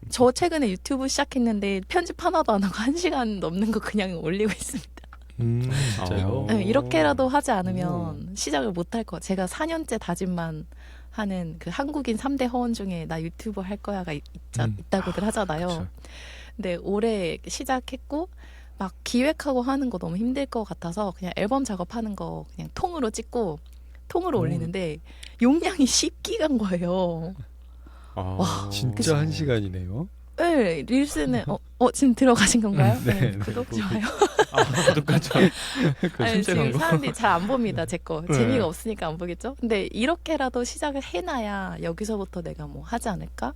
저 최근에 유튜브 시작했는데 편집 하나도 안 하고 1시간 넘는 거 그냥 올리고 있습니다. 진짜요? 네, 이렇게라도 하지 않으면 시작을 못 할 거. 제가 4년째 다짐만 하는 그 한국인 3대 허원 중에 나 유튜브 할 거야가 있다고들 하잖아요. 그쵸. 근데 올해 시작했고 막 기획하고 하는 거 너무 힘들 것 같아서 그냥 앨범 작업하는 거 그냥 통으로 찍고 통으로 올리는데 용량이 10기가인 거예요. 와, 진짜 1시간이네요. 네, 릴스는 지금 들어가신 건가요? 네, 구독 네. 좋아요. 구독하죠. 아니, 실제로 지금 사람들이 잘 안 봅니다. 제 거. 네. 재미가 없으니까 안 보겠죠? 근데 이렇게라도 시작을 해놔야 여기서부터 내가 뭐 하지 않을까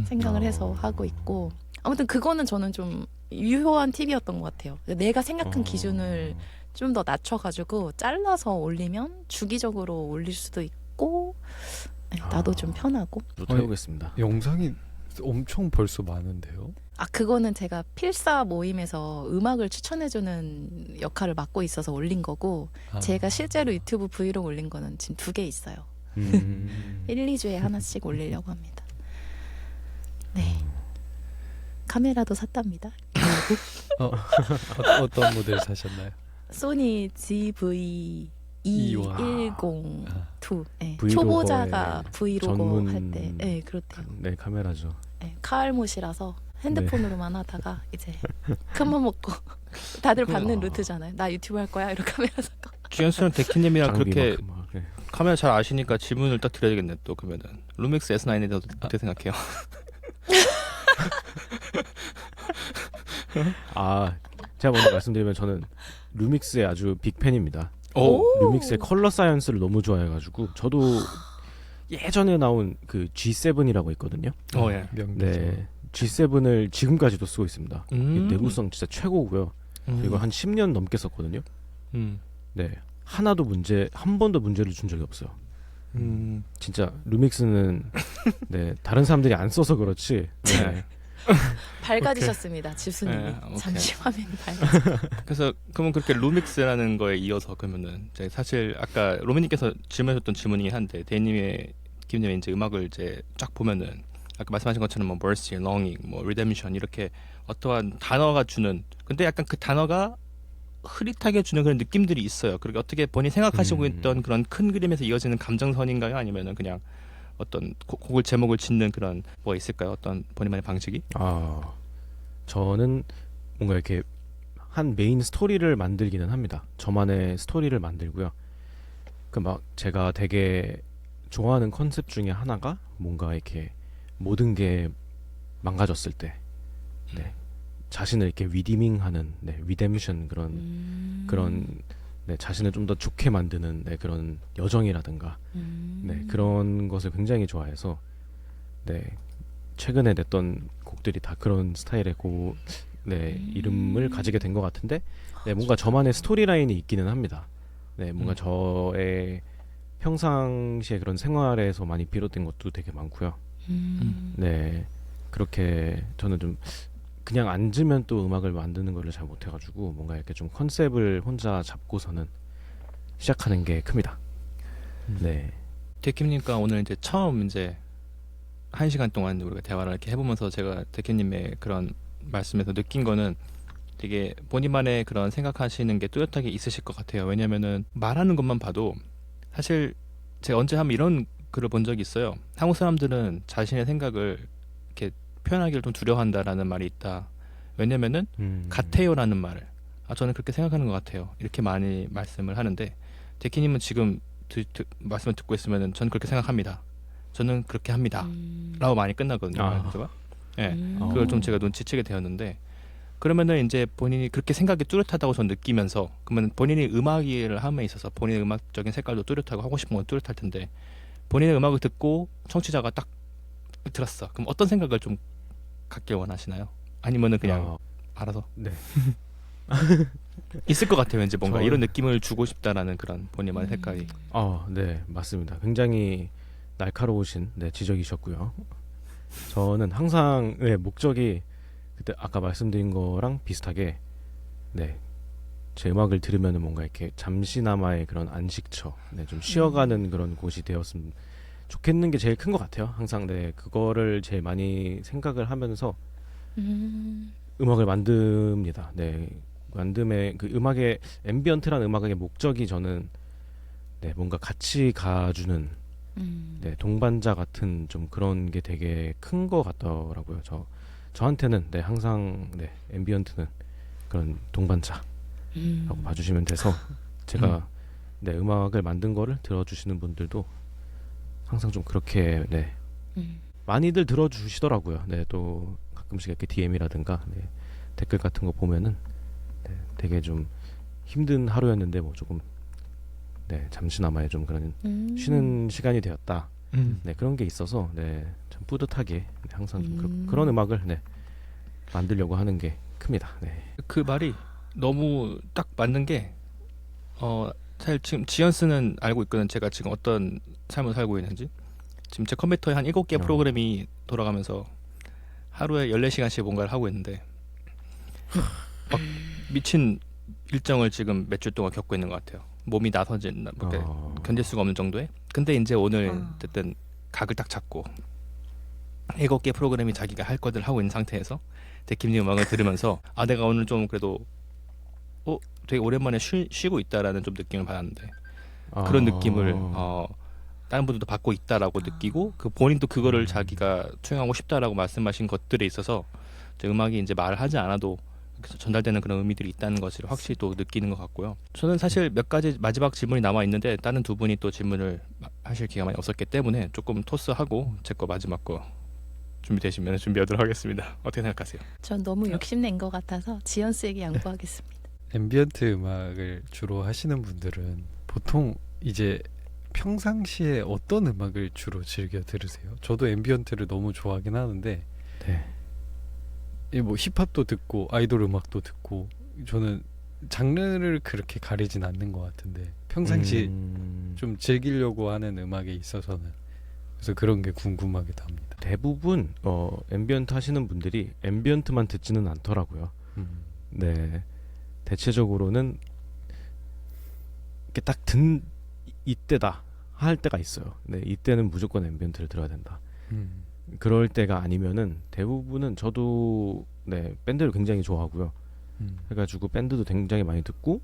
생각을 해서 하고 있고 아무튼 그거는 저는 좀 유효한 팁이었던 것 같아요. 내가 생각한 기준을 좀 더 낮춰가지고 잘라서 올리면 주기적으로 올릴 수도 있고 나도 좀 편하고 해보겠습니다. 영상이 엄청 벌써 많은데요. 그거는 제가 필사 모임에서 음악을 추천해주는 역할을 맡고 있어서 올린 거고 제가 실제로 유튜브 브이로그 올린 거는 지금 2개 있어요. 1, 2주에 하나씩 올리려고 합니다. 네. 카메라도 샀답니다. 어떤 모델 사셨나요? 소니 GV E102 네. 브이로거의 초보자가 브이로그 전문 할 때 네, 그렇대요. 네, 카메라죠. 네, 카알못이라서 핸드폰으로만 하다가 이제 큰맘 먹고 다들 받는 루트잖아요. 나 유튜브 할 거야 이렇게 카메라 사고. 주연수랑 데키님이랑 그렇게 장비만큼 막, 네. 카메라 잘 아시니까 질문을 딱 드려야겠네 또 그러면은 루믹스 S9에 대해서 어떻게 생각해요? 제가 먼저 말씀드리면 저는 루믹스의 아주 빅팬입니다. 오. 루믹스의 컬러 사이언스를 너무 좋아해가지고 저도 예전에 나온 그 G7이라고 있거든요. 예. 명대죠. 네, G7을 지금까지도 쓰고 있습니다. 내구성 진짜 최고고요. 그리고 한 10년 넘게 썼거든요. 네, 한 번도 문제를 준 적이 없어요. 진짜 루믹스는 네, 다른 사람들이 안 써서 그렇지. 네. 밝아지셨습니다, 지수님이. 네, 오케이. 잠시 화면이 밝아져. 그래서 그러면 그렇게 루믹스라는 거에 이어서 그러면은 이제 사실 아까 로미님께서 질문하셨던 질문이긴 한데 대님의 김님의 이제 음악을 이제 쫙 보면은 아까 말씀하신 것처럼 뭐 mercy, longing, 뭐 redemption 이렇게 어떠한 단어가 주는 근데 약간 그 단어가 흐릿하게 주는 그런 느낌들이 있어요. 그렇게 어떻게 본인이 생각하시고 있던 그런 큰 그림에서 이어지는 감정선인가요? 아니면은 그냥 어떤 곡을 제목을 짓는 그런 뭐가 있을까요? 어떤 본인만의 방식이? 저는 뭔가 이렇게 한 메인 스토리를 만들기는 합니다. 저만의 스토리를 만들고요. 그 막 제가 되게 좋아하는 컨셉 중에 하나가 뭔가 이렇게 모든 게 망가졌을 때, 네, 자신을 이렇게 리디밍하는, 네, 리뎀션 그런 네, 자신을 좀 더 좋게 만드는 네, 그런 여정이라든가 네, 그런 것을 굉장히 좋아해서 네, 최근에 냈던 곡들이 다 그런 스타일의 네, 이름을 가지게 된 것 같은데 네, 뭔가 저만의 스토리라인이 있기는 합니다. 네, 뭔가 저의 평상시에 그런 생활에서 많이 비롯된 것도 되게 많고요. 네, 그렇게 저는 좀 그냥 앉으면 또 음악을 만드는 거를 잘 못해가지고 뭔가 이렇게 좀 컨셉을 혼자 잡고서는 시작하는 게 큽니다. 네. 데킴님과 오늘 이제 처음 이제 1시간 동안 우리가 대화를 이렇게 해보면서 제가 데킴님의 그런 말씀에서 느낀 거는 되게 본인만의 그런 생각하시는 게 뚜렷하게 있으실 것 같아요. 왜냐면은 말하는 것만 봐도 사실 제가 언제 한번 이런 글을 본 적이 있어요. 한국 사람들은 자신의 생각을 이렇게 표현하기를 좀 두려워한다라는 말이 있다. 왜냐면은 같아요라는 말을 저는 그렇게 생각하는 것 같아요. 이렇게 많이 말씀을 하는데 데키님은 지금 말씀을 듣고 있으면은 저는 그렇게 생각합니다. 저는 그렇게 합니다. 라고 많이 끝나거든요. 말투가. 예. 그걸 좀 제가 눈치채게 되었는데 그러면은 이제 본인이 그렇게 생각이 뚜렷하다고 저는 느끼면서 그러면 본인이 음악 일을 함에 있어서 본인의 음악적인 색깔도 뚜렷하고 하고 싶은 건 뚜렷할 텐데 본인의 음악을 듣고 청취자가 딱 들었어. 그럼 어떤 생각을 좀 갖길 원하시나요? 아니면은 그냥 알아서? 네. 있을 것 같아요. 왠지 뭔가 저- 이런 느낌을 주고 싶다라는 그런 본인만의 색깔이. 네, 맞습니다. 굉장히 날카로우신 지적이셨고요. 저는 항상 목적이 그때 아까 말씀드린 거랑 비슷하게 제 음악을 들으면 뭔가 이렇게 잠시나마의 그런 안식처, 좀 쉬어가는 그런 곳이 되었으면 좋겠는 게 제일 큰 것 같아요. 항상 그거를 제일 많이 생각을 하면서 음악을 만듭니다. 만듦의 그 음악의 앰비언트라는 음악의 목적이 저는 뭔가 같이 가주는 동반자 같은 좀 그런 게 되게 큰 것 같더라고요. 저한테는 항상 앰비언트는 그런 동반자라고 봐주시면 돼서 제가 음악을 만든 거를 들어주시는 분들도 항상 좀 그렇게 많이들 들어주시더라고요. 또 가끔씩 이렇게 DM이라든가 댓글 같은 거 보면은 되게 좀 힘든 하루였는데 뭐 조금 잠시나마의 좀 그런 쉬는 시간이 되었다. 그런 게 있어서 참 뿌듯하게 항상 좀 그런 음악을 만들려고 하는 게 큽니다. 그 말이 너무 딱 맞는 게 사실 지금 지연스는 알고 있거든. 제가 지금 어떤 삶을 살고 있는지. 지금 제 컴퓨터에 한 7개 프로그램이 돌아가면서 하루에 14시간씩 뭔가를 하고 있는데 막 미친 일정을 지금 몇 주 동안 겪고 있는 것 같아요. 몸이 나서진 견딜 수가 없는 정도에. 근데 이제 오늘 어쨌든 각을 딱 잡고 7개 프로그램이 자기가 할 것을 하고 있는 상태에서 데킴님 음악을 들으면서 내가 오늘 좀 그래도 되게 오랜만에 쉬고 있다라는 좀 느낌을 받았는데 그런 느낌을 다른 분들도 받고 있다라고 느끼고 그 본인도 그거를 자기가 투영하고 싶다라고 말씀하신 것들에 있어서 음악이 이제 말을 하지 않아도 전달되는 그런 의미들이 있다는 것을 확실히 또 느끼는 것 같고요. 저는 사실 몇 가지 마지막 질문이 남아 있는데 다른 두 분이 또 질문을 하실 기회가 많이 없었기 때문에 조금 토스하고 제 거 마지막 거 준비되시면 준비하도록 하겠습니다. 어떻게 생각하세요? 전 너무 욕심낸 것 같아서 지연스에게 양보하겠습니다. 앰비언트 음악을 주로 하시는 분들은 보통 이제 평상시에 어떤 음악을 주로 즐겨 들으세요? 저도 앰비언트를 너무 좋아하긴 하는데 뭐 힙합도 듣고 아이돌 음악도 듣고 저는 장르를 그렇게 가리진 않는 것 같은데 평상시 좀 즐기려고 하는 음악에 있어서는 그래서 그런 게 궁금하기도 합니다. 대부분 앰비언트 하시는 분들이 앰비언트만 듣지는 않더라고요. 대체적으로는 이렇게 딱 이때다 할 때가 있어요. 이때는 무조건 앰비언트를 들어야 된다. 그럴 때가 아니면은 대부분은 저도 밴드를 굉장히 좋아하고요. 해가지고 밴드도 굉장히 많이 듣고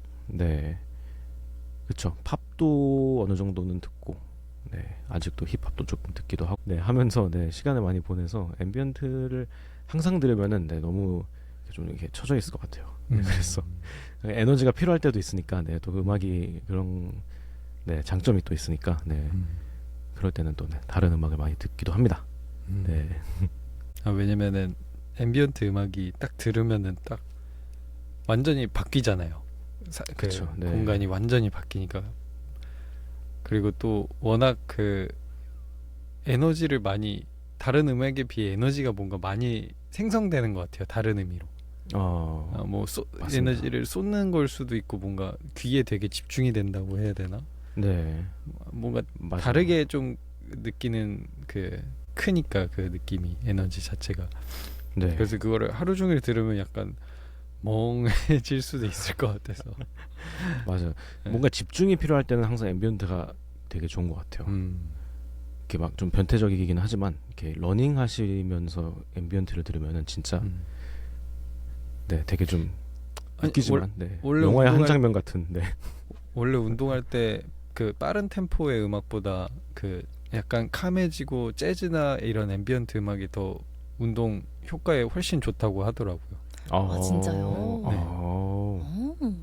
그쵸. 팝도 어느 정도는 듣고 아직도 힙합도 조금 듣기도 하고 하면서 시간을 많이 보내서 앰비언트를 항상 들으면은 너무 좀 이렇게 처져 있을 것 같아요. 그래서 에너지가 필요할 때도 있으니까 또 음악이 그런 장점이 또 있으니까 그럴 때는 또 다른 음악을 많이 듣기도 합니다. 왜냐면은 앰비언트 음악이 딱 들으면은 딱 완전히 바뀌잖아요. 그쵸, 공간이 완전히 바뀌니까. 그리고 또 워낙 그 에너지를 많이 다른 음악에 비해 에너지가 뭔가 많이 생성되는 것 같아요. 다른 의미로. 뭐 에너지를 쏟는 걸 수도 있고 뭔가 귀에 되게 집중이 된다고 해야 되나? 뭔가 맞아요. 다르게 좀 느끼는 그 크니까 그 느낌이 에너지 자체가 네. 그래서 그거를 하루 종일 들으면 약간 멍해질 수도 있을 것 같아서. 맞아요. 네. 뭔가 집중이 필요할 때는 항상 앰비언트가 되게 좋은 것 같아요. 이렇게 막 좀 변태적이긴 하지만 이렇게 러닝 하시면서 앰비언트를 들으면은 진짜 네 되게 좀 아니, 웃기지만 네. 원래 영화의 한 운동할- 장면 같은 네. 원래 운동할 때 그 빠른 템포의 음악보다 그 약간 캄해지고 재즈나 이런 앰비언트 음악이 더 운동 효과에 훨씬 좋다고 하더라고요. 아, 진짜요? 네.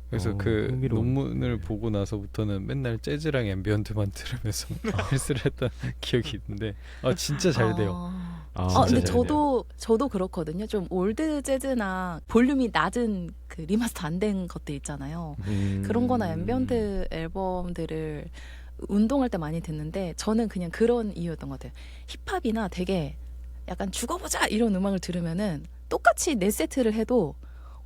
그래서 그 흥미로운. 논문을 네. 보고 나서부터는 맨날 재즈랑 앰비언트만 들으면서 헬스를 했던 기억이 있는데 진짜 잘 돼요. 진짜 근데 잘 돼요. 저도 그렇거든요. 좀 올드 재즈나 볼륨이 낮은 그 리마스터 안 된 것들 있잖아요. 그런 거나 앰비언트 앨범들을 운동할 때 많이 듣는데 저는 그냥 그런 이유였던 것 같아요. 힙합이나 되게 약간 죽어보자 이런 음악을 들으면은 똑같이 4세트를 해도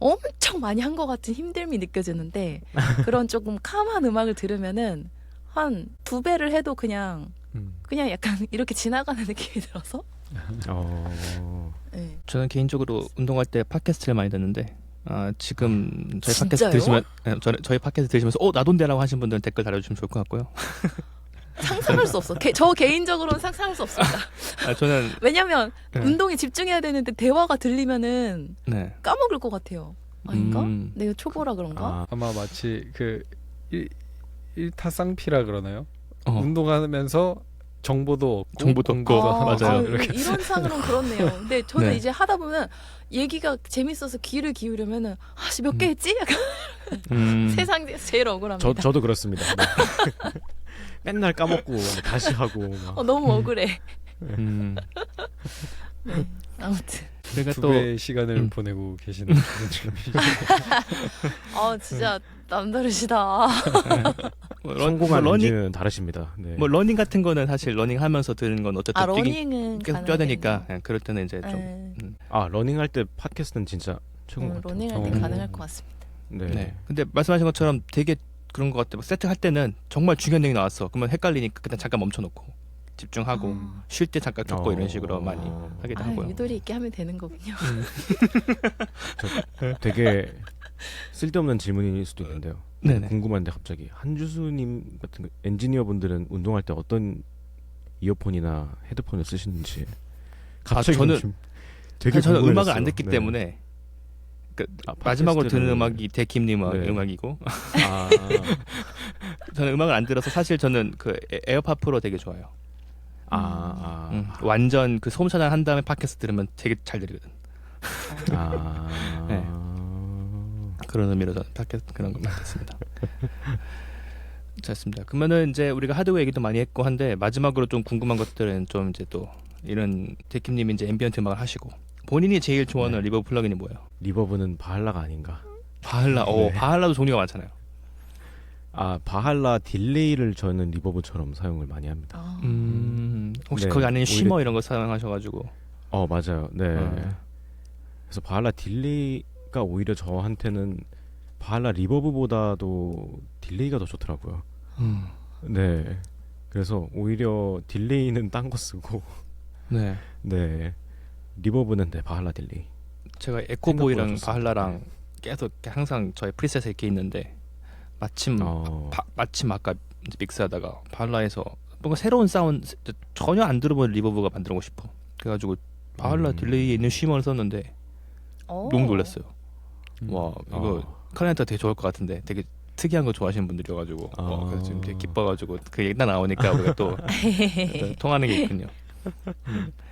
엄청 많이 한 것 같은 힘듦이 느껴지는데 그런 조금 캄한 음악을 들으면은 한 2배를 해도 그냥 약간 이렇게 지나가는 느낌이 들어서 네. 저는 개인적으로 운동할 때 팟캐스트를 많이 듣는데 지금 저희 팟캐스트 진짜요? 들으시면 저희 팟캐스트 들으시면서 나돈데라고 하신 분들은 댓글 달아주시면 좋을 것 같고요. 상상할 수 없어. 저 개인적으로는 상상할 수 없습니다. 저는 왜냐면 네. 운동에 집중해야 되는데 대화가 들리면은 네. 까먹을 것 같아요. 아닌가? 음. 내가 초보라 그런가? 아마 마치 그 일타쌍피라 그러나요? 어. 운동하면서 정보도 얻고 정보도 얻고. 공부도 맞아요. 이렇게 이런 상으로는 그렇네요. 근데 저는 네. 이제 하다 보면 얘기가 재밌어서 귀를 기울이면은 몇 개 했지? 약간 세상에서 제일 억울합니다. 저도 그렇습니다. 네. 맨날 까먹고 다시 하고 막. 너무 억울해. 음. 네. 아무튼 그러니까 두 또 배의 시간을 보내고 계시는 분들이 진짜 남다르시다. 성공한 러닝 엔진은 다르십니다. 네. 러닝 같은 거는 사실 러닝하면서 듣는 건 어쨌든 러닝은 계속 뛰어야 되니까 그럴 때는 이제 좀 네. 러닝할 때 팟캐스트는 진짜 최고인 것 같아요. 러닝할 때 어. 가능할 것 같습니다. 네. 네. 근데 말씀하신 것처럼 되게 그런 것 같아요. 세트 할 때는 정말 중요한 얘기 나왔어. 그러면 헷갈리니까 그냥 잠깐 멈춰놓고 집중하고 쉴 때 잠깐 쫓고 이런 식으로 많이 하기도 하고요. 유도리 있게 하면 되는 거군요. 되게 쓸데없는 질문일 수도 있는데요. 네네. 궁금한데 갑자기 한주수님 같은 엔지니어 분들은 운동할 때 어떤 이어폰이나 헤드폰을 쓰시는지 갑자기 저는 좀 되게 저는 음악을 궁금해졌어요. 안 듣기 네. 때문에 마지막으로 듣는 팟캐스트를- 음악이 데킴님 네. 음악이고 아, 저는 음악을 안 들어서 사실 저는 그 에어팟 프로 되게 좋아요. 완전 그 소음 차단 한 다음에 팟캐스트 들으면 되게 잘 들리거든. 네. 그런 의미로 저는 팟캐스트 그런 거 많이 듣습니다. 좋습니다. 그러면은 이제 우리가 하드웨어 얘기도 많이 했고 한데 마지막으로 좀 궁금한 것들은 좀 이제 또 이런 데킴님이 이제 앰비언트 음악을 하시고 본인이 제일 좋아하는 네. 리버브 플러그인이 뭐예요? 리버브는 바할라가 아닌가. 바할라. 네. 바할라도 종류가 많잖아요. 바할라 딜레이를 저는 리버브처럼 사용을 많이 합니다. 혹시 네, 거기 안에 오히려- 쉬머 이런 거 사용하셔가지고 맞아요. 네. 그래서 바할라 딜레이가 오히려 저한테는 바할라 리버브보다도 딜레이가 더 좋더라고요. 네. 그래서 오히려 딜레이는 딴 거 쓰고 네. 네. 리버브는 바할라 딜레이. 제가 에코보이랑 생각보다 좋습니다. 바할라랑 계속 이렇게 항상 저의 프리셋에 이렇게 있는데 마침 마침 아까 이제 믹스하다가 바할라에서 뭔가 새로운 사운드 전혀 안 들어본 리버브가 만들고 싶어. 그래가지고 바할라 딜레이에 있는 쉬머를 썼는데 너무 놀랐어요. 와 이거 클라이언트가 되게 좋을 것 같은데 되게 특이한 거 좋아하시는 분들이어가지고 그래서 지금 되게 기뻐가지고 그 얘기 딱 나오니까 우리가 또 통하는 게 있군요.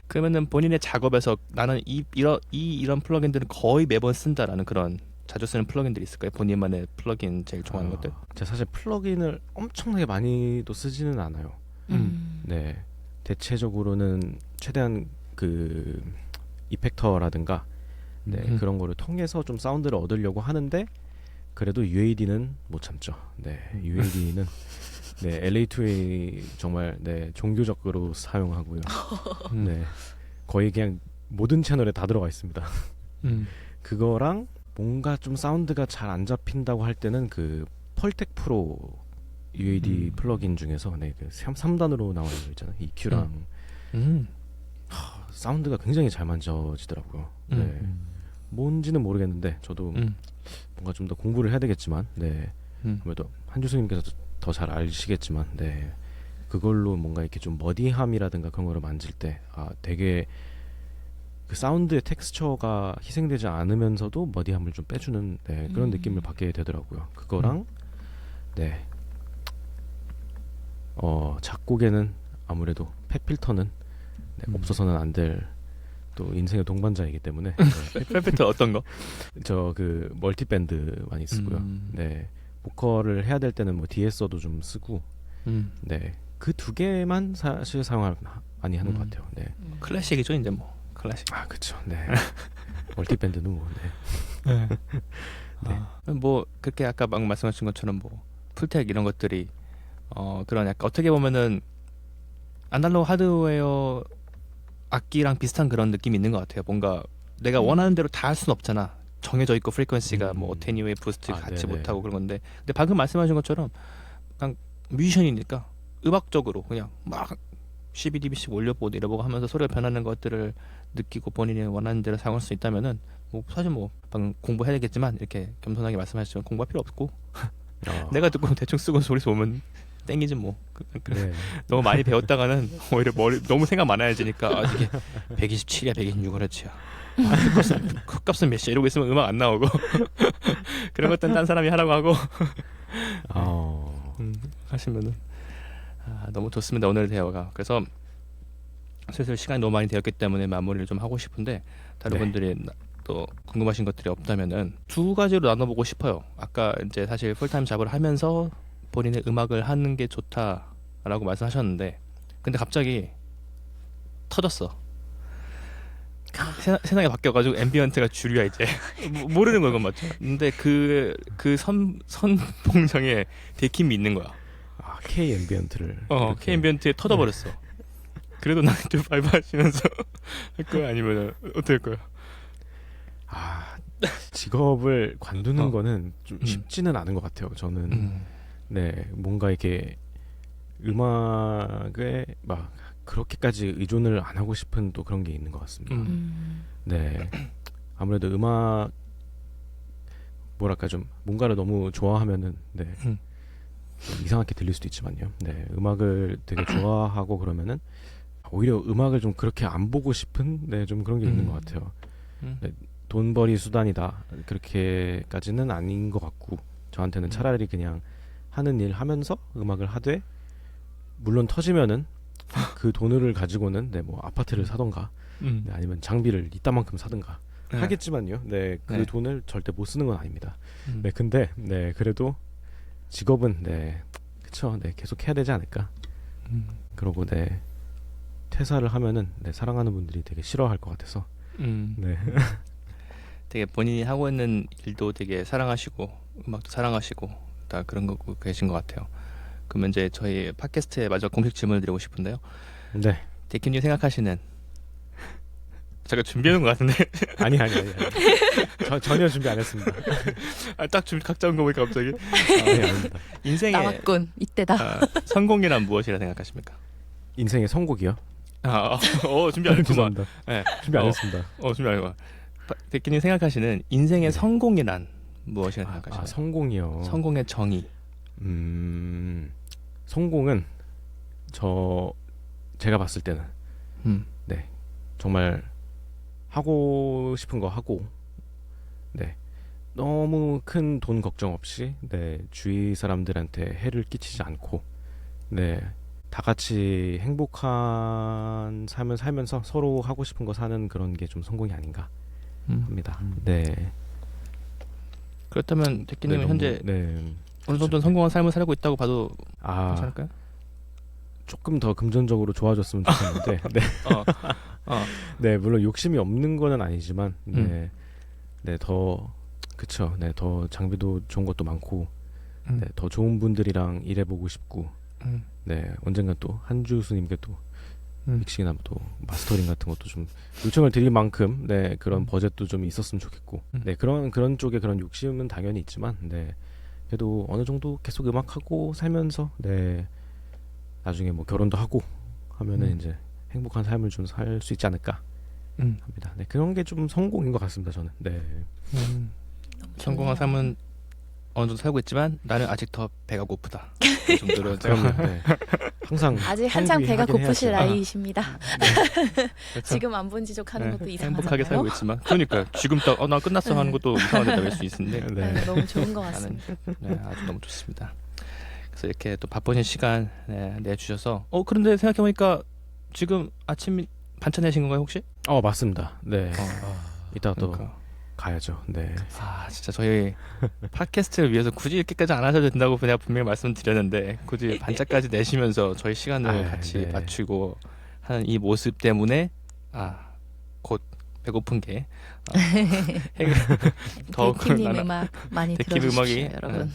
그러면은 본인의 작업에서 나는 이런 플러그인들은 거의 매번 쓴다라는 그런 자주 쓰는 플러그인들이 있을까요? 본인만의 플러그인 제일 좋아하는 것들? 제가 사실 플러그인을 엄청나게 많이도 쓰지는 않아요. 네. 대체적으로는 최대한 그 이펙터라든가 그런 거를 통해서 좀 사운드를 얻으려고 하는데 그래도 UAD는 못 참죠. 네. UAD는 LA2A 정말 종교적으로 사용하고요. 네. 거의 그냥 모든 채널에 다 들어가 있습니다. 그거랑 뭔가 좀 사운드가 잘 안 잡힌다고 할 때는 그 펄텍 프로 UAD 플러그인 중에서 그 3단으로 나오는 거 있잖아요. EQ랑 사운드가 굉장히 잘 만져지더라고요. 네. 뭔지는 모르겠는데 저도 뭔가 좀 더 공부를 해야 되겠지만, 네. 아무래도 한주수님께서 더 잘 아시겠지만, 네. 그걸로 뭔가 이렇게 좀 머디함이라든가 그런 거를 만질 때, 되게 그 사운드의 텍스처가 희생되지 않으면서도 머디함을 좀 빼주는, 네, 그런 느낌을 받게 되더라고요. 그거랑, 네. 작곡에는 아무래도 팻 필터는 네, 없어서는 안 될 또 인생의 동반자이기 때문에 팬필터 어떤 거? 저 그 멀티 밴드 많이 쓰고요. 네, 보컬을 해야 될 때는 뭐 DS도 좀 쓰고, 네, 그 두 개만 사실 사용을 많이 하는 것 같아요. 네, 클래식이죠 이제 뭐 클래식. 그렇죠. 네, 멀티 밴드는 뭐, 네, 뭐 그렇게 아까 막 말씀하신 것처럼 뭐 풀텍 이런 것들이 그런 약간 어떻게 보면은 아날로그 하드웨어 악기랑 비슷한 그런 느낌이 있는 것 같아요. 뭔가 내가 원하는 대로 다 할 수는 없잖아. 정해져 있고 프리퀀시가 뭐 어테뉴에 부스트 같이 네네. 못하고 그런 건데, 근데 방금 말씀하신 것처럼 그냥 뮤지션이니까 음악적으로 그냥 막 CBDB씩 올려보고 내려보고 하면서 소리가 변하는 것들을 느끼고 본인이 원하는 대로 사용할 수 있다면은 뭐 사실 뭐 방금 공부해야 되겠지만 이렇게 겸손하게 말씀하셨지만 공부할 필요 없고 내가 듣고 대충 쓰고 소리 오면 땡기지 뭐. 네. 너무 많이 배웠다가는 오히려 머리 너무 생각 많아지니까 이게 127이야 126Hz야. 흑값은 몇이야 이러고 있으면 음악 안 나오고 그런 것들은 딴 사람이 하라고 하고 하시면은 너무 좋습니다 오늘 대화가. 그래서 슬슬 시간이 너무 많이 되었기 때문에 마무리를 좀 하고 싶은데 다른 네. 분들이 또 궁금하신 것들이 없다면은 두 가지로 나눠보고 싶어요. 아까 이제 사실 풀타임 잡을 하면서 본인의 음악을 하는 게 좋다라고 말씀하셨는데, 근데 갑자기 터졌어. 세상이 바뀌어가지고 앰비언트가 주류야 이제. 모르는 거 그건 맞죠? 근데 그 선봉정에 데킴이 있는 거야. K 앰비언트를 K 앰비언트에 터져버렸어. 그래도 나는 좀 발바하시면서 할 거야 아니면 어떻게 할 거야? 직업을 관두는 거는 좀 쉽지는 않은 것 같아요. 저는 네, 뭔가 이렇게 음악에 막 그렇게까지 의존을 안 하고 싶은 또 그런 게 있는 것 같습니다. 네, 아무래도 음악 뭐랄까 좀 뭔가를 너무 좋아하면은 네 이상하게 들릴 수도 있지만요. 네, 음악을 되게 좋아하고 그러면은 오히려 음악을 좀 그렇게 안 보고 싶은 네 좀 그런 게 있는 것 같아요. 네, 돈벌이 수단이다 그렇게까지는 아닌 것 같고 저한테는 차라리 그냥 하는 일 하면서 음악을 하되 물론 터지면은 그 돈을 가지고는 네 뭐 아파트를 사던가 네, 아니면 장비를 이따만큼 사든가 하겠지만요. 네, 그 돈을 절대 못 쓰는 건 아닙니다. 네, 근데 네 그래도 직업은 네 그쵸 네 계속 해야 되지 않을까. 그러고 네 퇴사를 하면은 네 사랑하는 분들이 되게 싫어할 것 같아서 네 되게 본인이 하고 있는 일도 되게 사랑하시고 음악도 사랑하시고 다 그런 거 계신 것 같아요. 그러면 이제 저희 팟캐스트에 마지막 공식 질문을 드리고 싶은데요. 네. 데키님 생각하시는 잠깐 준비하는 것 같은데 아니. 전혀 준비 안 했습니다. 딱 준비 각자 온 거 보니까 갑자기 네, 아닙니다. 인생의 나왔군 이때다. 성공이란 무엇이라 생각하십니까? 인생의 선곡이요? 준비 안 했구만. 죄송합니다. 네. 준비 안 했습니다. 준비 안 했구만. 데키님 생각하시는 인생의 성공이란 무엇이라 생각하시나요? 성공이요. 성공의 정의. 성공은 제가 봤을 때는 네 정말 하고 싶은 거 하고 네 너무 큰 돈 걱정 없이 네 주위 사람들한테 해를 끼치지 않고 네 다 같이 행복한 삶을 살면서 서로 하고 싶은 거 사는 그런 게 좀 성공이 아닌가 합니다. 네. 그렇다면 데키님은 네, 현재 어느 정도 성공한 삶을 살고 있다고 봐도 괜찮을까요? 조금 더 금전적으로 좋아졌으면 좋겠는데 네. 네, 물론 욕심이 없는 거는 아니지만 더 그쵸. 네, 더 장비도 좋은 것도 많고 네, 더 좋은 분들이랑 일해보고 싶고 네, 언젠가 또 한주수님께 또 믹싱이나 또 마스터링 같은 것도 좀 요청을 드릴 만큼 네, 그런 버젯도 좀 있었으면 좋겠고 네, 그런 쪽에 그런 욕심은 당연히 있지만 네, 그래도 어느 정도 계속 음악하고 살면서 네, 나중에 뭐 결혼도 하고 하면은 이제 행복한 삶을 좀 살 수 있지 않을까 합니다. 네, 그런 게 좀 성공인 것 같습니다. 저는. 네. 너무 성공한 좋네요. 삶은 어느 정도 살고 있지만 나는 아직 더 배가 고프다. 그 정도로 그럼요. 네. 항상 아직 한창 배가 hungry 하긴 고프실 해야죠. 나이이십니다. 그렇죠. 지금 안 본 지족하는 것도 이상하잖아요. 행복하게 살고 있지만 그러니까 지금 딱 나 끝났어 하는 것도 이상하다 할 수 있는데 네. 네, 너무 좋은 것 나는 같습니다. 네, 아주 너무 좋습니다. 그래서 이렇게 또 바쁘신 시간 내주셔서 그런데 생각해보니까 지금 아침 반찬 내신 건가요 혹시? 맞습니다. 네. 이따 또 그러니까. 가야죠. 네. 진짜 저희 팟캐스트를 위해서 굳이 이렇게까지 안 하셔도 된다고 내가 분명히 말씀드렸는데 굳이 반짝까지 내시면서 저희 시간을 같이 네. 맞추고 하는 이 모습 때문에 곧 배고픈 게 더 데키님 음악 많이 데키 들어주십시오, 음악이 여러분.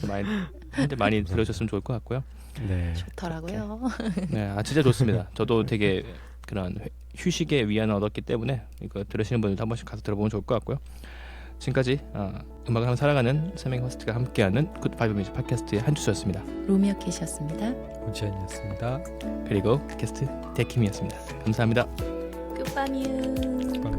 많이 들으셨으면 좋을 것 같고요. 네. 좋더라고요. 네, 진짜 좋습니다. 저도 되게 그런 휴식의 위안을 얻었기 때문에 이거 들으시는 분들도 한 번씩 가서 들어보면 좋을 것 같고요. 지금까지 음악을 하며 살아가는 세 명의 호스트가 함께하는 굿바이브 뮤직 팟캐스트의 한 주였습니다. 로미오 캣이었습니다. 오지안이었습니다. 그리고 팟캐스트 데킴이었습니다. 감사합니다. 끝밤유.